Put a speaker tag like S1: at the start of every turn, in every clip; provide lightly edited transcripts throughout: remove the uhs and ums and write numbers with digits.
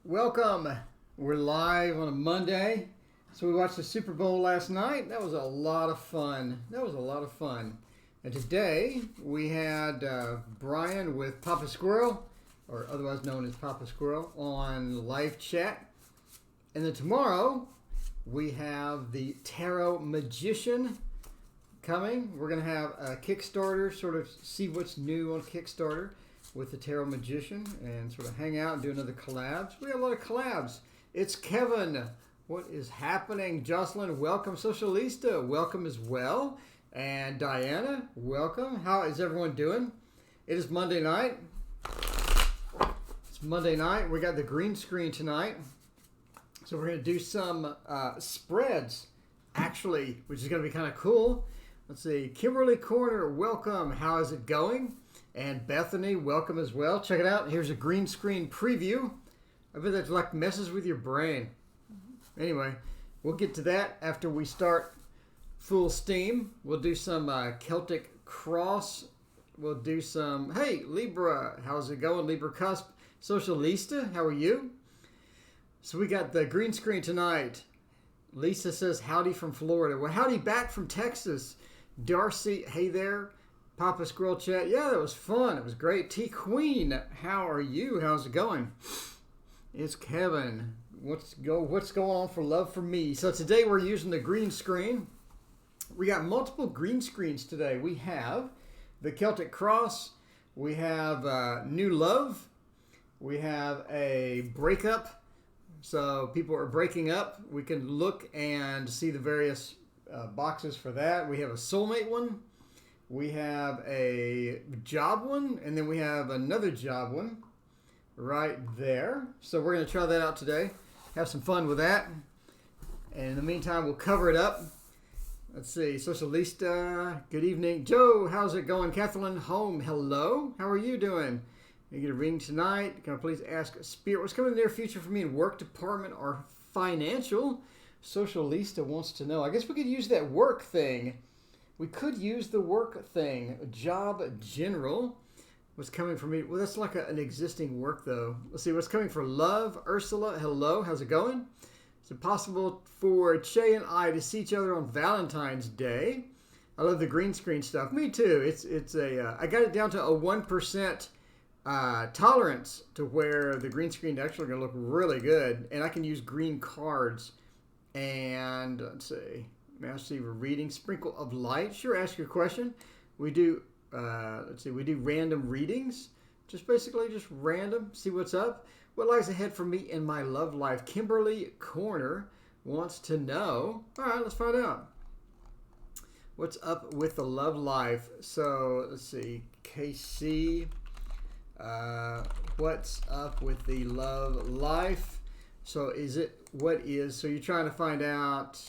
S1: Welcome. We're live on a Monday. So we watched the Super Bowl last night. That was a lot of fun. And today we had Brian with Papa Squirrel, or otherwise known as Papa Squirrel, on live chat. And then tomorrow we have the Tarot Magician coming. We're going to have a Kickstarter, sort of see what's new on Kickstarter with the Tarot Magician and sort of hang out and do another collabs. We have a lot of collabs. It's Kevin. What is happening? Jocelyn, welcome. Socialista, welcome as well. And Diana, welcome. How is everyone doing? It is Monday night. It's Monday night. We got the green screen tonight. So we're going to do some spreads, actually, which is going to be kind of cool. Let's see. Kimberly Corner, welcome. How is it going? And Bethany, welcome as well. Check it out. Here's a green screen preview. I bet that like messes with your brain. Anyway, we'll get to that after we start full steam. We'll do some Celtic Cross. We'll do some, hey, Libra, how's it going? Libra Cusp. Socialista, how are you? So we got the green screen tonight. Lisa says, howdy from Florida. Well, howdy back from Texas. Darcy, hey there. Papa Squirrel Chat. Yeah, that was fun. It was great. T Queen, how are you? How's it going? It's Kevin. What's going on for love for me? So today we're using the green screen. We got multiple green screens today. We have the Celtic Cross. We have New Love. We have a breakup. So people are breaking up. We can look and see the various boxes for that. We have a soulmate one. We have a job one, and then we have another job one right there. So we're going to try that out today. Have some fun with that. And in the meantime, we'll cover it up. Let's see. Socialista, good evening. Joe, how's it going? Kathleen Home, hello. How are you doing? You get a reading tonight. Can I please ask Spirit, what's coming in the near future for me in work department or financial? Socialista wants to know. I guess we could use that work thing. We could use the work thing. Job general. What's coming for me? Well, that's like an existing work, though. Let's see. What's coming for love? Ursula, hello. How's it going? Is it possible for Che and I to see each other on Valentine's Day? I love the green screen stuff. Me too. I got it down to a 1% tolerance to where the green screen is actually going to look really good. And I can use green cards. And let's see. Master Receiver reading, sprinkle of light. Sure, ask your question. We do, we do random readings. Just random, see what's up. What lies ahead for me in my love life? Kimberly Corner wants to know. All right, let's find out. What's up with the love life? So, let's see. KC, what's up with the love life? So, so you're trying to find out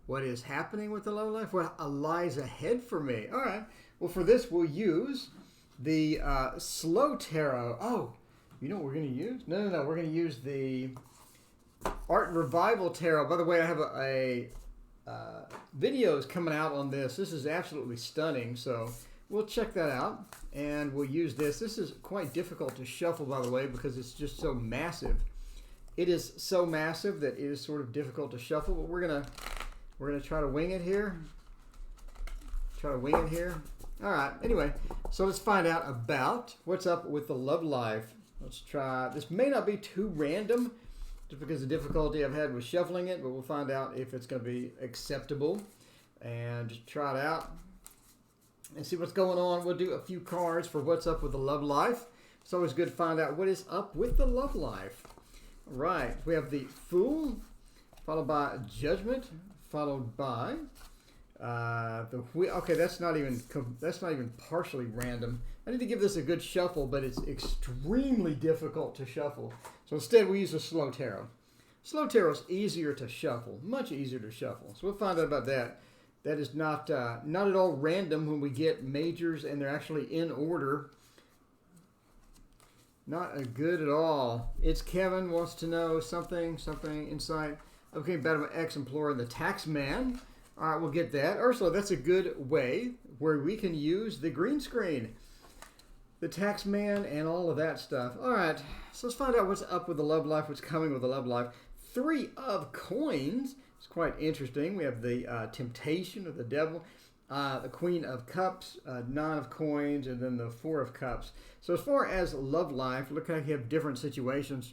S1: what is happening with the love life? What lies ahead for me? All right. Well, for this, we'll use the Slow Tarot. Oh, you know what we're going to use? No. We're going to use the Art Revival Tarot. By the way, I have a videos coming out on this. This is absolutely stunning. So we'll check that out, and we'll use this. This is quite difficult to shuffle, by the way, because it's just so massive. It is so massive that it is sort of difficult to shuffle, but we're going to try to wing it here. All right. Anyway, so let's find out about what's up with the love life. Let's try. This may not be too random just because of the difficulty I've had with shuffling it, but we'll find out if it's going to be acceptable. And just try it out and see what's going on. We'll do a few cards for what's up with the love life. It's always good to find out what is up with the love life. All right. We have the Fool, followed by Judgment, followed by the Wheel. Okay, that's not even partially random. I need to give this a good shuffle, but it's extremely difficult to shuffle. So instead, we use a Slow Tarot. Slow Tarot is easier to shuffle, much easier to shuffle. So we'll find out about that. That is not at all random when we get majors and they're actually in order. Not good at all. It's Kevin wants to know something insight. Okay, better my ex-employer, the tax man. All right, we'll get that. Ursula, that's a good way where we can use the green screen. the tax man and all of that stuff. All right, so let's find out what's up with the love life, what's coming with the love life. 3 of coins. It's quite interesting. We have the temptation of the devil, the Queen of Cups, 9 of coins, and then the 4 of Cups. So as far as love life, look like you have different situations.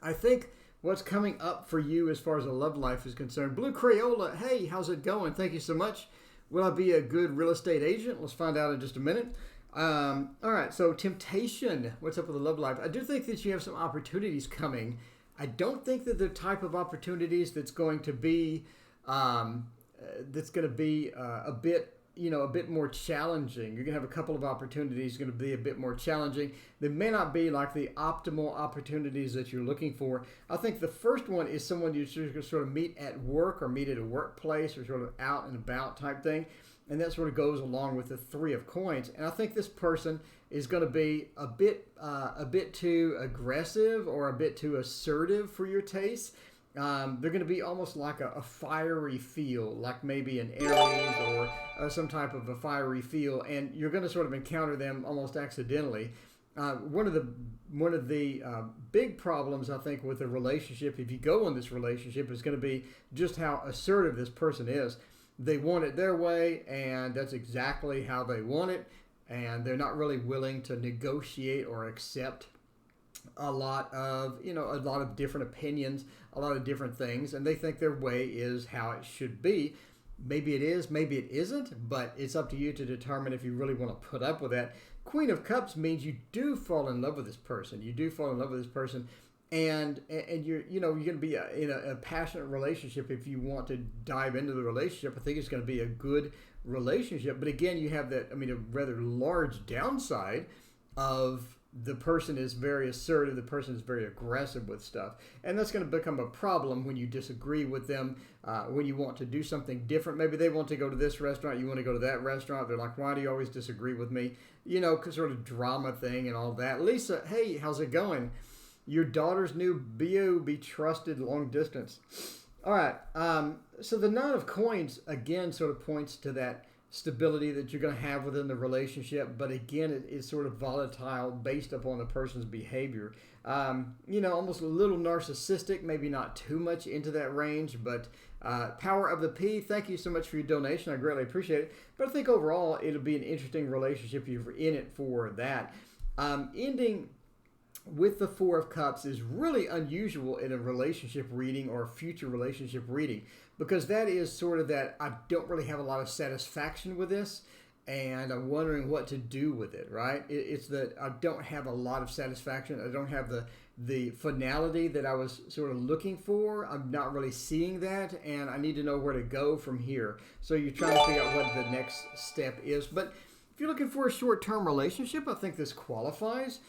S1: I think what's coming up for you as far as a love life is concerned. Blue Crayola, hey, how's it going? Thank you so much. Will I be a good real estate agent? Let's find out in just a minute. All right, so temptation. What's up with the love life? I do think that you have some opportunities coming. I don't think that the type of opportunities that's going to be a bit, a bit more challenging. You're going to have a couple of opportunities going to be a bit more challenging. They may not be like the optimal opportunities that you're looking for. I think the first one is someone you sort of meet at work or meet at a workplace or sort of out and about type thing. And that sort of goes along with the 3 of coins. And I think this person is going to be a bit too aggressive or a bit too assertive for your taste. They're going to be almost like a fiery feel, like maybe an Aries or some type of a fiery feel, and you're going to sort of encounter them almost accidentally. One of the big problems, I think, with a relationship, if you go in this relationship, is going to be just how assertive this person is. They want it their way, and that's exactly how they want it, and they're not really willing to negotiate or accept a lot of different opinions, a lot of different things, and they think their way is how it should be. Maybe it is, maybe it isn't, but it's up to you to determine if you really want to put up with that. Queen of Cups means you do fall in love with this person. You do fall in love with this person, and you're going to be in a passionate relationship. If you want to dive into the relationship, I think it's going to be a good relationship. But again, you have a rather large downside of the person is very assertive, the person is very aggressive with stuff. And that's going to become a problem when you disagree with them, when you want to do something different. Maybe they want to go to this restaurant, you want to go to that restaurant. They're like, why do you always disagree with me? Sort of drama thing and all that. Lisa, hey, how's it going? Your daughter's new be trusted long distance. All right. So the 9 of coins, again, sort of points to that stability that you're going to have within the relationship, but again, it is sort of volatile based upon the person's behavior. Almost a little narcissistic, maybe not too much into that range, but Power of the P, thank you so much for your donation. I greatly appreciate it. But I think overall, it'll be an interesting relationship if you're in it for that. Ending with the 4 of Cups is really unusual in a relationship reading or a future relationship reading, because that is sort of that I don't really have a lot of satisfaction with this, and I'm wondering what to do with it, right? It's that I don't have a lot of satisfaction. I don't have the finality that I was sort of looking for. I'm not really seeing that, and I need to know where to go from here. So you're trying to figure out what the next step is. But if you're looking for a short-term relationship, I think this qualifies.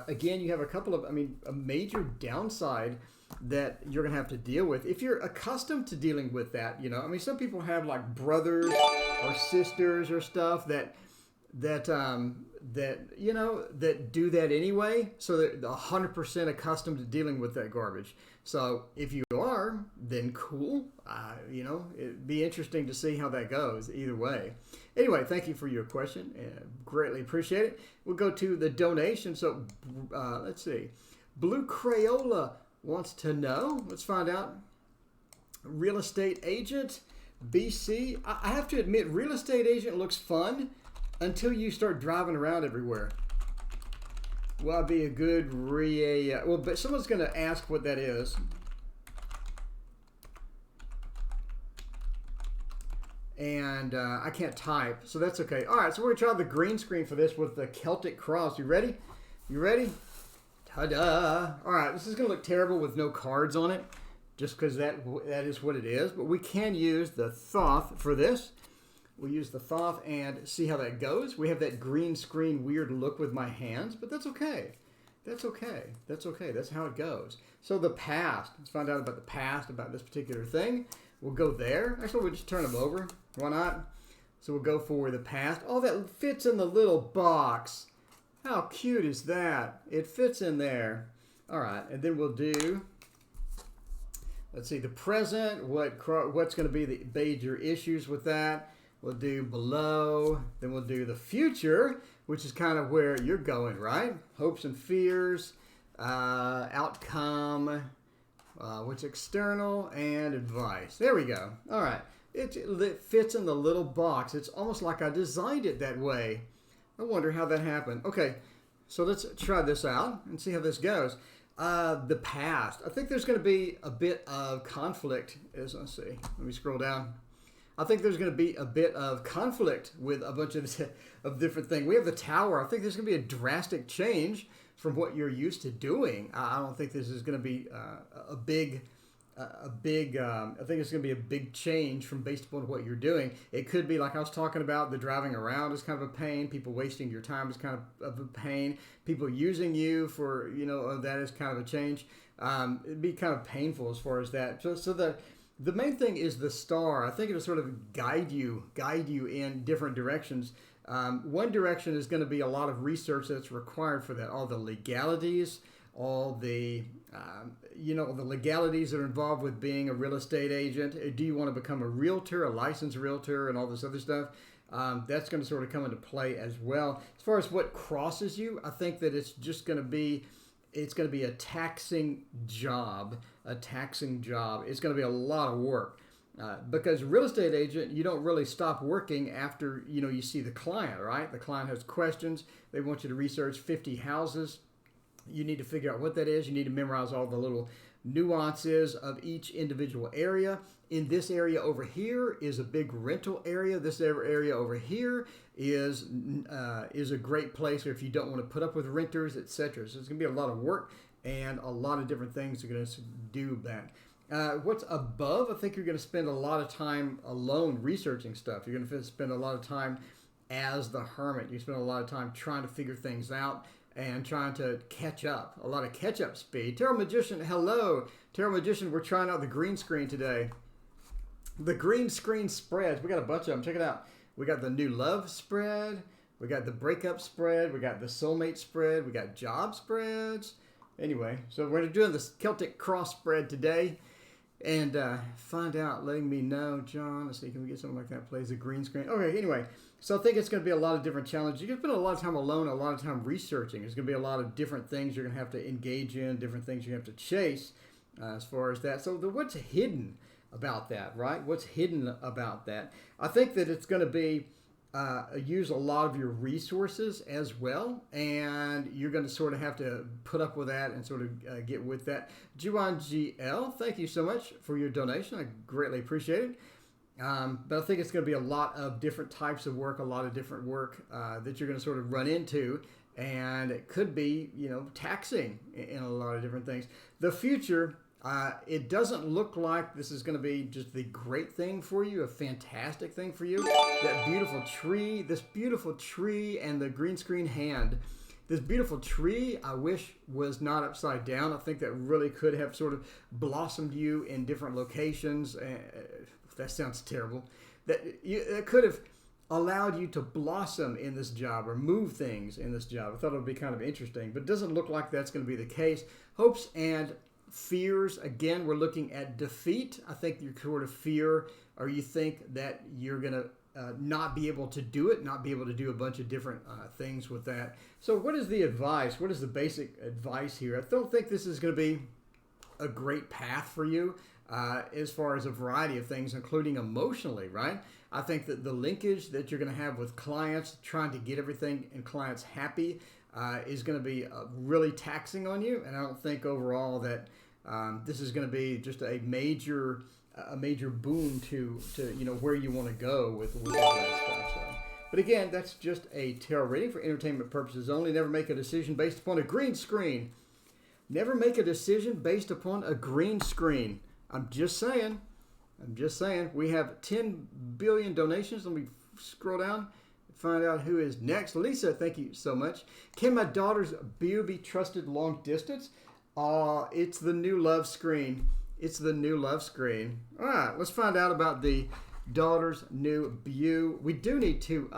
S1: Again, you have a major downside that you're going to have to deal with. If you're accustomed to dealing with that, some people have like brothers or sisters or stuff that do that anyway, so they're 100% accustomed to dealing with that garbage. So if you are, then cool. It'd be interesting to see how that goes either way. Anyway, thank you for your question. Greatly appreciate it. We'll go to the donation. So let's see. Blue Crayola wants to know. Let's find out. Real estate agent, BC. I have to admit, real estate agent looks fun until you start driving around everywhere. Will I be a good but someone's going to ask what that is. And I can't type, so that's okay. All right, so we're going to try the green screen for this with the Celtic cross. You ready? You ready? Ta-da! All right, this is going to look terrible with no cards on it, just because that is what it is. But we can use the Thoth for this. We'll use the Thoth and see how that goes. We have that green screen weird look with my hands, but that's okay. That's okay. That's okay. That's how it goes. So the past. Let's find out about the past, about this particular thing. We'll go there. Actually, we'll just turn them over. Why not? So we'll go for the past. Oh, that fits in the little box. How cute is that? It fits in there. All right, and then we'll do, let's see, the present. What's going to be the major issues with that? We'll do below. Then we'll do the future. which is kind of where you're going, right? Hopes and fears, outcome, what's external, and advice. There we go. All right. It fits in the little box. It's almost like I designed it that way. I wonder how that happened. Okay, so let's try this out and see how this goes. The past. I think there's going to be a bit of conflict. Let's see. Let me scroll down. I think there's going to be a bit of conflict with a bunch of different things. We have the Tower. I think there's going to be a drastic change from what you're used to doing. I don't think this is going to be a big. I think it's going to be a big change from based upon what you're doing. It could be like I was talking about, the driving around is kind of a pain. People wasting your time is kind of a pain. People using you for, that is kind of a change. It'd be kind of painful as far as that. So the main thing is the star. I think it'll sort of guide you in different directions. One direction is going to be a lot of research that's required for that. All the legalities, all the the legalities that are involved with being a real estate agent. Do you want to become a realtor, a licensed realtor, and all this other stuff? That's going to sort of come into play as well. As far as what crosses you, I think that it's going to be a taxing job. It's going to be a lot of work. Because real estate agent, you don't really stop working after you see the client, right? The client has questions. They want you to research 50 houses. You need to figure out what that is. You need to memorize all the little nuances of each individual area. In this area over here is a big rental area. This area over here is a great place if you don't want to put up with renters, etc. So it's going to be a lot of work and a lot of different things are going to do that. What's above, I think you're going to spend a lot of time alone researching stuff. You're going to spend a lot of time as the hermit. You spend a lot of time trying to figure things out and trying to catch up. A lot of catch-up speed. Tarot Magician, hello. Tarot Magician, we're trying out the green screen today. The green screen spreads. We got a bunch of them. Check it out. We got the new love spread. We got the breakup spread. We got the soulmate spread. We got job spreads. Anyway, so we're doing this Celtic cross spread today. And find out, letting me know, John. Let's see, can we get something like that? Plays the green screen. Okay, anyway. So I think it's going to be a lot of different challenges. You're going to spend a lot of time alone, a lot of time researching. There's going to be a lot of different things you're going to have to engage in, different things you have to chase as far as that. So what's hidden about that, right? What's hidden about that? I think that it's going to be use a lot of your resources as well, and you're going to sort of have to put up with that and sort of get with that. Juan GL, thank you so much for your donation. I greatly appreciate it. But I think it's going to be a lot of different types of work, a lot of different work that you're going to sort of run into, and it could be, taxing in a lot of different things. The future, it doesn't look like this is going to be just the great thing for you, a fantastic thing for you. That beautiful tree, this beautiful tree and the green screen hand. This beautiful tree, I wish was not upside down. I think that really could have sort of blossomed you in different locations. That sounds terrible. That could have allowed you to blossom in this job or move things in this job. I thought it would be kind of interesting, but it doesn't look like that's going to be the case. Hopes and fears, again, we're looking at defeat. I think you sort of fear, or you think that you're going to not be able to do it, not be able to do a bunch of different things with that. So what is the advice? What is the basic advice here? I don't think this is going to be a great path for you. As far as a variety of things, including emotionally, right? I think that the linkage that you're going to have with clients, trying to get everything and clients happy, is going to be really taxing on you. And I don't think overall that this is going to be just a major boon to where you want to go with all that stuff. So. But again, that's just a tarot reading for entertainment purposes only. Never make a decision based upon a green screen. Never make a decision based upon a green screen. I'm just saying. We have 10 billion donations. Let me scroll down and find out who is next. Lisa, thank you so much. Can my daughter's BU be trusted long distance? It's the new love screen. All right, let's find out about the daughter's new BU. We do need to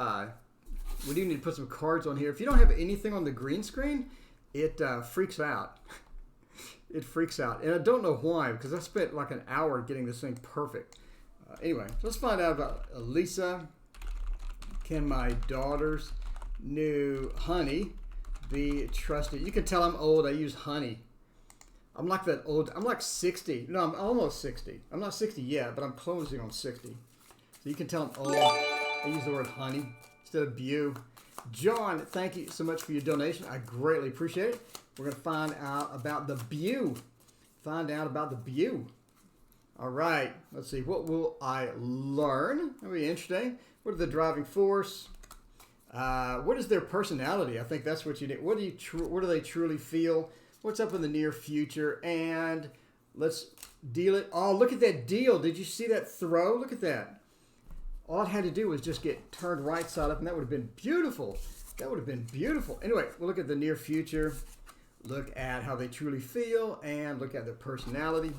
S1: put some cards on here. If you don't have anything on the green screen, it freaks out. It freaks out. And I don't know why, because I spent like an hour getting this thing perfect. Anyway, let's find out about Lisa. Can my daughter's new honey be trusted? You can tell I'm old. I use honey. I'm like that old. I'm like 60. No, I'm almost 60. I'm not 60 yet, but I'm closing on 60. So you can tell I'm old. I use the word honey instead of beau. John, thank you so much for your donation. I greatly appreciate it. We're going to find out about the beau. Find out about the beau. All right. Let's see. What will I learn? That'll be interesting. What are the driving force? What is their personality? I think that's what you need. What do they truly feel? What's up in the near future? And let's deal it. Oh, look at that deal. Did you see that throw? Look at that. All it had to do was just get turned right side up, and that would have been beautiful. That would have been beautiful. Anyway, we'll look at the near future. Look at how they truly feel, and look at their personality.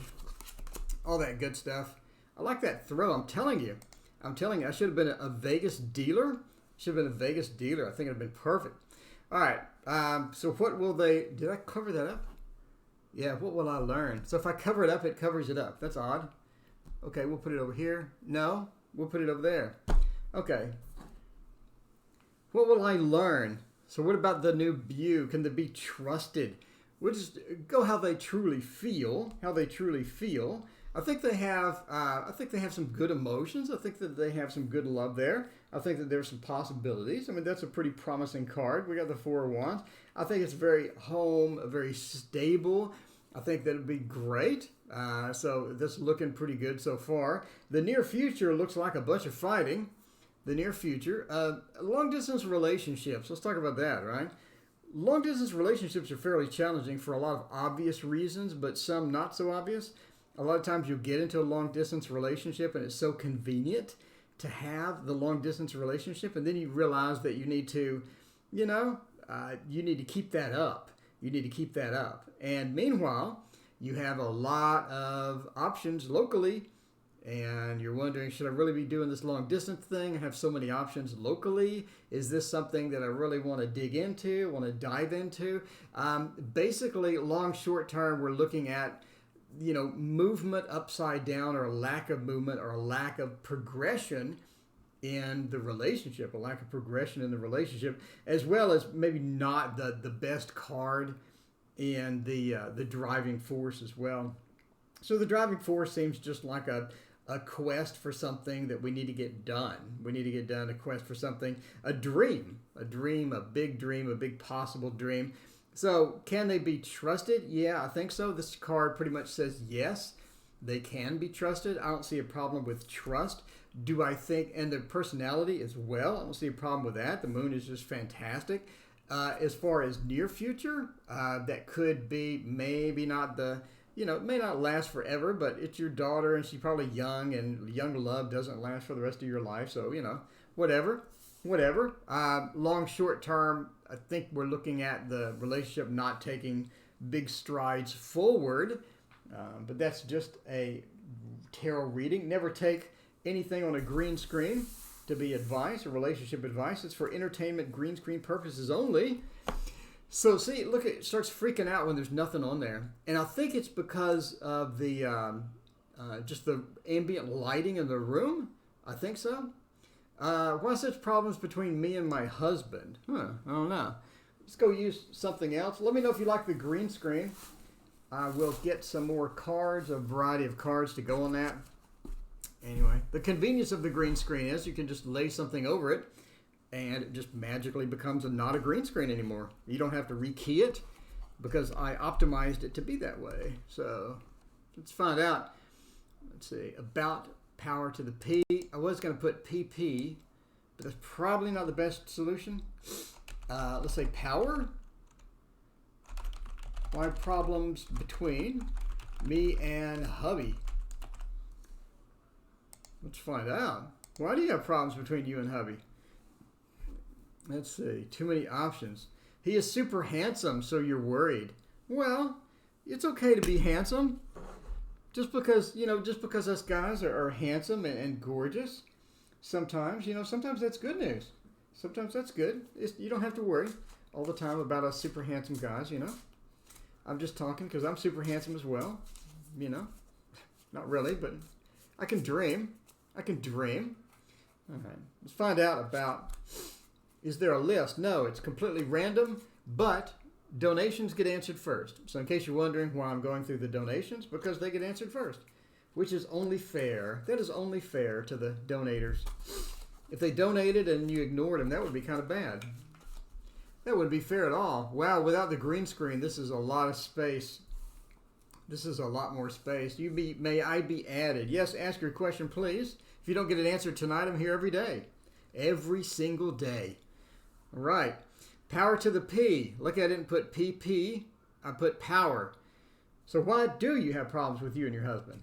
S1: All that good stuff. I like that throw. I'm telling you. I should have been a Vegas dealer. I think it would have been perfect. All right. So what will they... Did I cover that up? Yeah, what will I learn? So if I cover it up, it covers it up. That's odd. Okay, we'll put it over here. No, we'll put it over there. Okay. What will I learn? So what about the new beau? Can they be trusted? We'll just go how they truly feel. I think they have some good emotions. I think that they have some good love there. I think that there's some possibilities. I mean, that's a pretty promising card. We got the Four of Wands. I think it's very very stable. I think that it'd be great. So this is looking pretty good so far. The near future looks like a bunch of fighting. The near future. Long distance relationships. Let's talk about that, right? Long distance relationships are fairly challenging for a lot of obvious reasons, but some not so obvious. A lot of times you'll get into a long distance relationship and it's so convenient to have the long distance relationship, and then you realize that you need to, you need to keep that up. And meanwhile, you have a lot of options locally, and you're wondering, should I really be doing this long distance thing? I have so many options locally. Is this something that I really want to dig into, want to dive into? Basically, long, short term, we're looking at movement upside down, or a lack of movement, or a lack of progression in the relationship, as well as maybe not the best card in the driving force as well. So the driving force seems just like a quest for something that we need to get done. A quest for something, a dream, a big possible dream. So, can they be trusted? Yeah, I think so. This card pretty much says yes, they can be trusted. I don't see a problem with trust. Do I think, and their personality as well, I don't see a problem with that. The moon is just fantastic. As far as near future, that could be maybe not it may not last forever, but it's your daughter and she's probably young, and young love doesn't last for the rest of your life. So, whatever. Long, short term, I think we're looking at the relationship not taking big strides forward, but that's just a tarot reading. Never take anything on a green screen to be advice or relationship advice. It's for entertainment, green screen purposes only. So see, look, it starts freaking out when there's nothing on there, and I think it's because of the just the ambient lighting in the room. I think so. Why such problems between me and my husband? I don't know. Let's go use something else. Let me know if you like the green screen. I will get some more cards, a variety of cards to go on that. Anyway, the convenience of the green screen is you can just lay something over it, and it just magically becomes not a green screen anymore. You don't have to rekey it because I optimized it to be that way. So let's find out. Let's see. About power to the P. I was going to put PP, but that's probably not the best solution. Let's say power. Why problems between me and hubby? Let's find out. Why do you have problems between you and hubby? Let's see. Too many options. He is super handsome, so you're worried. Well, it's okay to be handsome. Just because us guys are handsome and gorgeous, sometimes that's good news. Sometimes that's good. You don't have to worry all the time about us super handsome guys, I'm just talking because I'm super handsome as well, Not really, but I can dream. All right, let's find out about Is there a list? No, it's completely random, but donations get answered first. So in case you're wondering why I'm going through the donations, because they get answered first, which is only fair. That is only fair to the donators. If they donated and you ignored them, that would be kind of bad. That wouldn't be fair at all. Wow, without the green screen, this is a lot of space. This is a lot more space. May I be added? Yes, ask your question, please. If you don't get it answered tonight, I'm here every day. Every single day. All right. Power to the P. Look, I didn't put PP. I put power. So why do you have problems with you and your husband?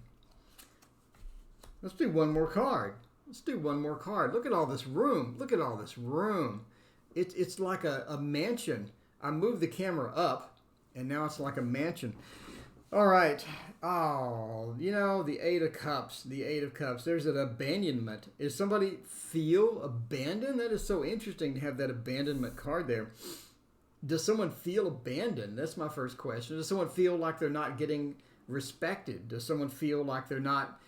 S1: Let's do one more card. Let's do one more card. Look at all this room. Look at all this room. It's like a mansion. I moved the camera up, and now it's like a mansion. All right. Oh, you know, the Eight of Cups. The Eight of Cups. There's an abandonment. Is somebody feel abandoned? That is so interesting to have that abandonment card there. Does someone feel abandoned? That's my first question. Does someone feel like they're not getting respected? Does someone feel like they're not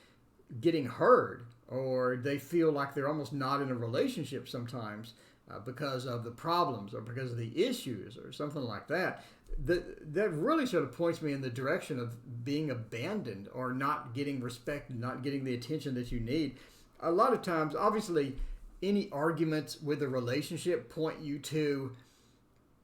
S1: getting heard? Or they feel like they're almost not in a relationship sometimes because of the problems or because of the issues or something like that. That really sort of points me in the direction of being abandoned or not getting respect, not getting the attention that you need. A lot of times, obviously, any arguments with a relationship point you to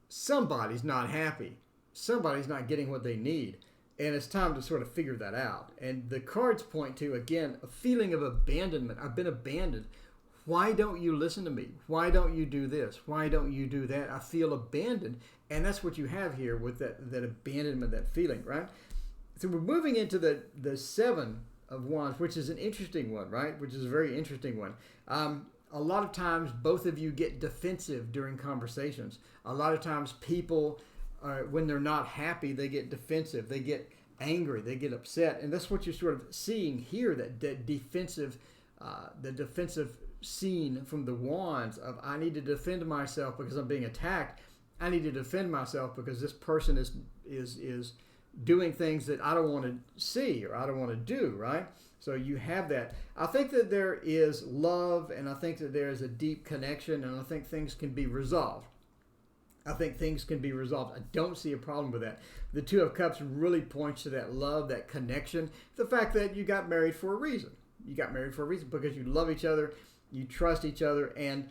S1: somebody's not happy. Somebody's not getting what they need. And it's time to sort of figure that out. And the cards point to, again, a feeling of abandonment. I've been abandoned. Why don't you listen to me? Why don't you do this? Why don't you do that? I feel abandoned. And that's what you have here with that abandonment, that feeling, right? So we're moving into the Seven of Wands, which is an interesting one, right? Which is a very interesting one. A lot of times, both of you get defensive during conversations. A lot of times, people, when they're not happy, they get defensive. They get angry. They get upset. And that's what you're sort of seeing here, that defensive, the defensive scene from the Wands of, I need to defend myself because I'm being attacked. I need to defend myself because this person is doing things that I don't want to see or I don't want to do, right? So you have that. I think that there is love, and I think that there is a deep connection, and I think things can be resolved. I don't see a problem with that. The Two of Cups really points to that love, that connection, the fact that you got married for a reason. You got married for a reason because you love each other, you trust each other, and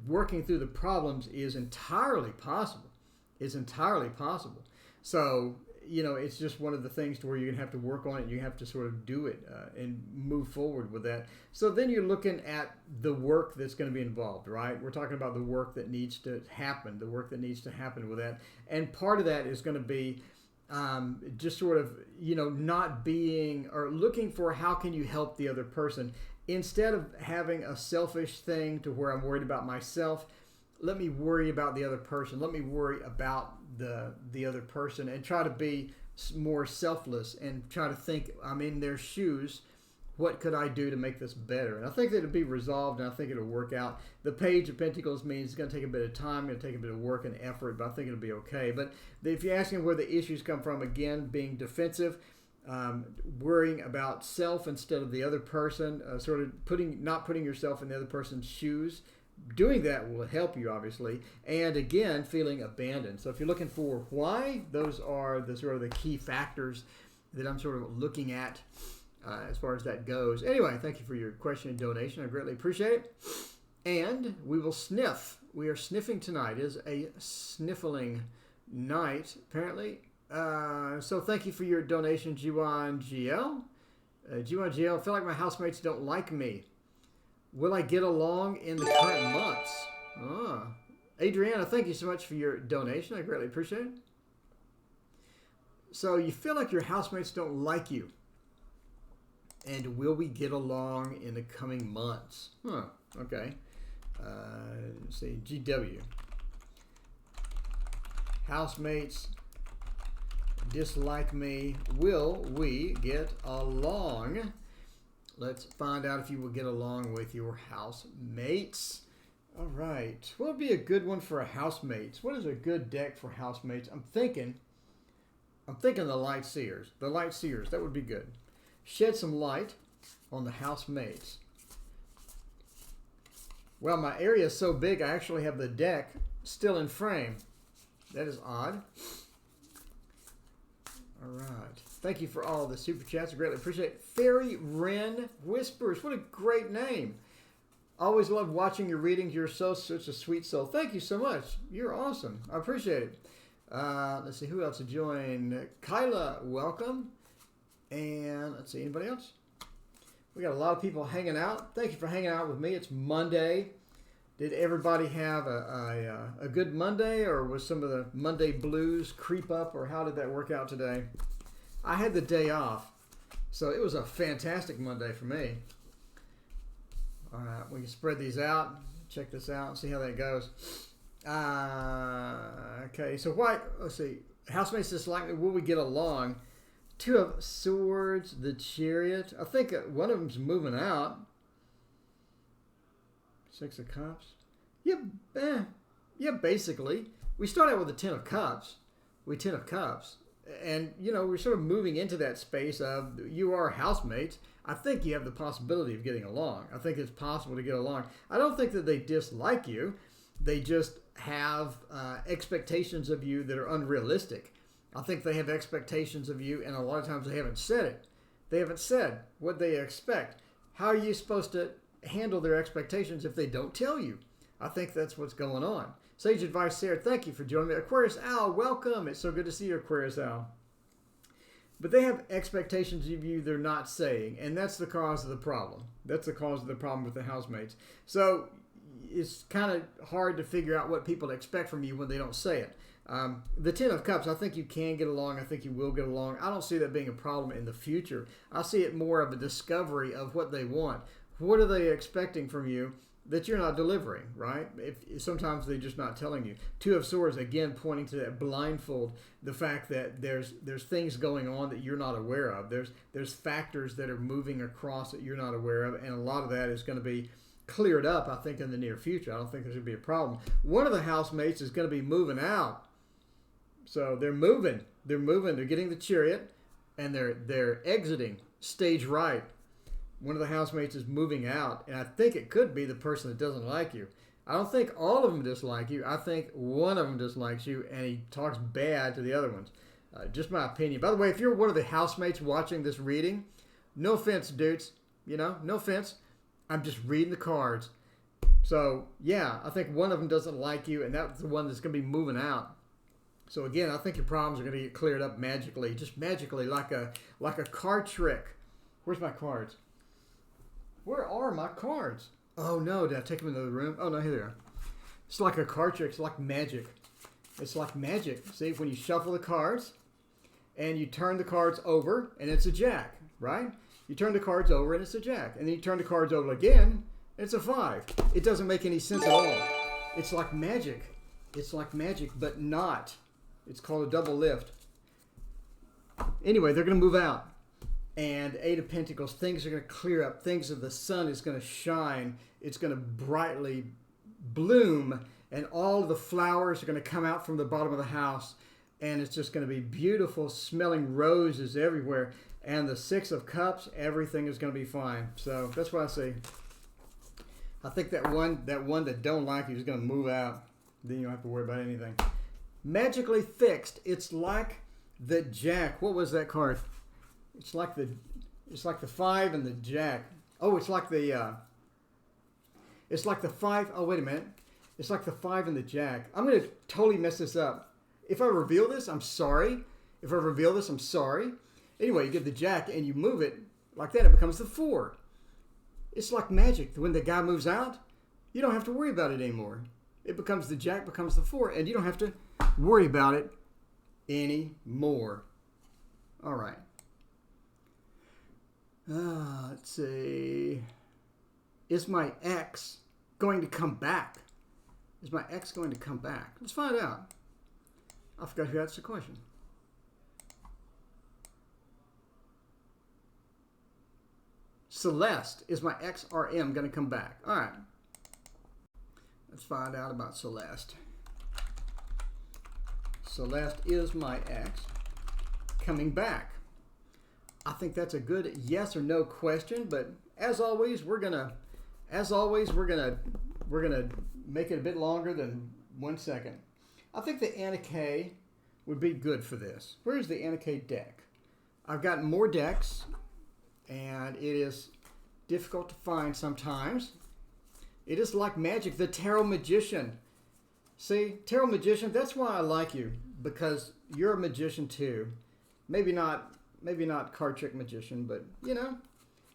S1: working through the problems is entirely possible. It's entirely possible. So, you know, it's just one of the things to where you're going to have to work on it. You have to sort of do it and move forward with that. So then you're looking at the work that's going to be involved, right? We're talking about the work that needs to happen, with that. And part of that is going to be just sort of, you know, not being or looking for how can you help the other person. Instead of having a selfish thing to where I'm worried about myself, let me worry about the other person. Let me worry about the other person and try to be more selfless and try to think, I'm in their shoes. What could I do to make this better? And I think that it'll be resolved, and I think it'll work out. The Page of Pentacles means it's going to take a bit of time, going to take a bit of work and effort, but I think it'll be okay. But if you're asking where the issues come from, again, being defensive, worrying about self instead of the other person, sort of not putting yourself in the other person's shoes. Doing that will help you, obviously, and again, feeling abandoned. So if you're looking for why, those are the sort of the key factors that I'm sort of looking at as far as that goes. Anyway, thank you for your question and donation. I greatly appreciate it. And we will sniff. We are sniffing tonight. It is a sniffling night, apparently. So thank you for your donation, G1 GL. G1 GL, I feel like my housemates don't like me. Will I get along in the current months? Adriana, thank you so much for your donation. I greatly appreciate it. So you feel like your housemates don't like you. And will we get along in the coming months? Okay. Let's see. GW. Housemates dislike me. Will we get along? Let's find out if you will get along with your housemates. All right. What would be a good one for a housemates? What is a good deck for housemates? I'm thinking the Light Seers. The Light Seers, that would be good. Shed some light on the housemates. Well, my area is so big, I actually have the deck still in frame. That is odd. All right. Thank you for all the super chats. I greatly appreciate it. Fairy Wren Whispers. What a great name. Always love watching your readings. You're such a sweet soul. Thank you so much. You're awesome. I appreciate it. Let's see who else to join. Kyla, welcome. And let's see, anybody else? We got a lot of people hanging out. Thank you for hanging out with me. It's Monday. Did everybody have a good Monday, or was some of the Monday blues creep up, or how did that work out today? I had the day off, so it was a fantastic Monday for me. All right, we can spread these out. Check this out and see how that goes. Okay, so let's see. Housemates dislike me. Will we get along? Two of Swords, the Chariot. I think one of them's moving out. Six of Cups. Yeah, basically. We start out with the Ten of Cups. Ten of Cups. And, we're sort of moving into that space of you are housemates. I think you have the possibility of getting along. I think it's possible to get along. I don't think that they dislike you. They just have expectations of you that are unrealistic. I think they have expectations of you, and a lot of times they haven't said it. They haven't said what they expect. How are you supposed to handle their expectations if they don't tell you? I think that's what's going on. Sage Advice, Sarah, thank you for joining me. Aquarius Al, welcome. It's so good to see you, Aquarius Al. But they have expectations of you they're not saying, and that's the cause of the problem. That's the cause of the problem with the housemates. So it's kind of hard to figure out what people expect from you when they don't say it. The Ten of Cups, I think you can get along. I think you will get along. I don't see that being a problem in the future. I see it more of a discovery of what they want. What are they expecting from you that you're not delivering, right? If sometimes they're just not telling you. Two of Swords, again, pointing to that blindfold, the fact that there's things going on that you're not aware of. There's factors that are moving across that you're not aware of, and a lot of that is going to be cleared up, I think, in the near future. I don't think there's going to be a problem. One of the housemates is going to be moving out. So they're moving. They're getting the Chariot, and they're exiting stage right. One of the housemates is moving out, and I think it could be the person that doesn't like you. I don't think all of them dislike you. I think one of them dislikes you, and he talks bad to the other ones. Just my opinion. By the way, if you're one of the housemates watching this reading, no offense, dudes. No offense. I'm just reading the cards. So, yeah, I think one of them doesn't like you, and that's the one that's going to be moving out. So, again, I think your problems are going to get cleared up magically. Just magically, like a card trick. Where's my cards? Where are my cards? Oh, no. Did I take them into the room? Oh, no, here they are. It's like a card trick. It's like magic. It's like magic. See, when you shuffle the cards and you turn the cards over, and it's a jack, right? You turn the cards over, and it's a jack. And then you turn the cards over again, and it's a 5. It doesn't make any sense at all. It's like magic. It's like magic, but not. It's called a double lift. Anyway, they're going to move out. And 8 of Pentacles, things are going to clear up. Things of the sun is going to shine. It's going to brightly bloom. And all of the flowers are going to come out from the bottom of the house. And it's just going to be beautiful, smelling roses everywhere. And the 6 of Cups, everything is going to be fine. So that's what I see. I think that one that don't like you is going to move out. Then you don't have to worry about anything. Magically fixed. It's like the Jack. What was that card? It's like the 5 and the Jack. Oh, it's like the 5. Oh, wait a minute. It's like the 5 and the Jack. I'm going to totally mess this up. If I reveal this, I'm sorry. Anyway, you get the Jack and you move it like that. It becomes the 4. It's like magic. When the guy moves out, you don't have to worry about it anymore. It becomes the Jack, becomes the 4, and you don't have to worry about it anymore. All right. Let's see. Is my ex going to come back? Let's find out. I forgot who asked the question. Celeste, is my ex-RM going to come back? All right. Let's find out about Celeste. Celeste, is my ex coming back? I think that's a good yes or no question, but as always, we're gonna we're gonna make it a bit longer than 1 second. I think the Anna K would be good for this. Where's the Anna K deck? I've got more decks, and it is difficult to find sometimes. It is like magic. The Tarot Magician. See, Tarot Magician, that's why I like you, because you're a magician too. Maybe not card trick magician, but you know,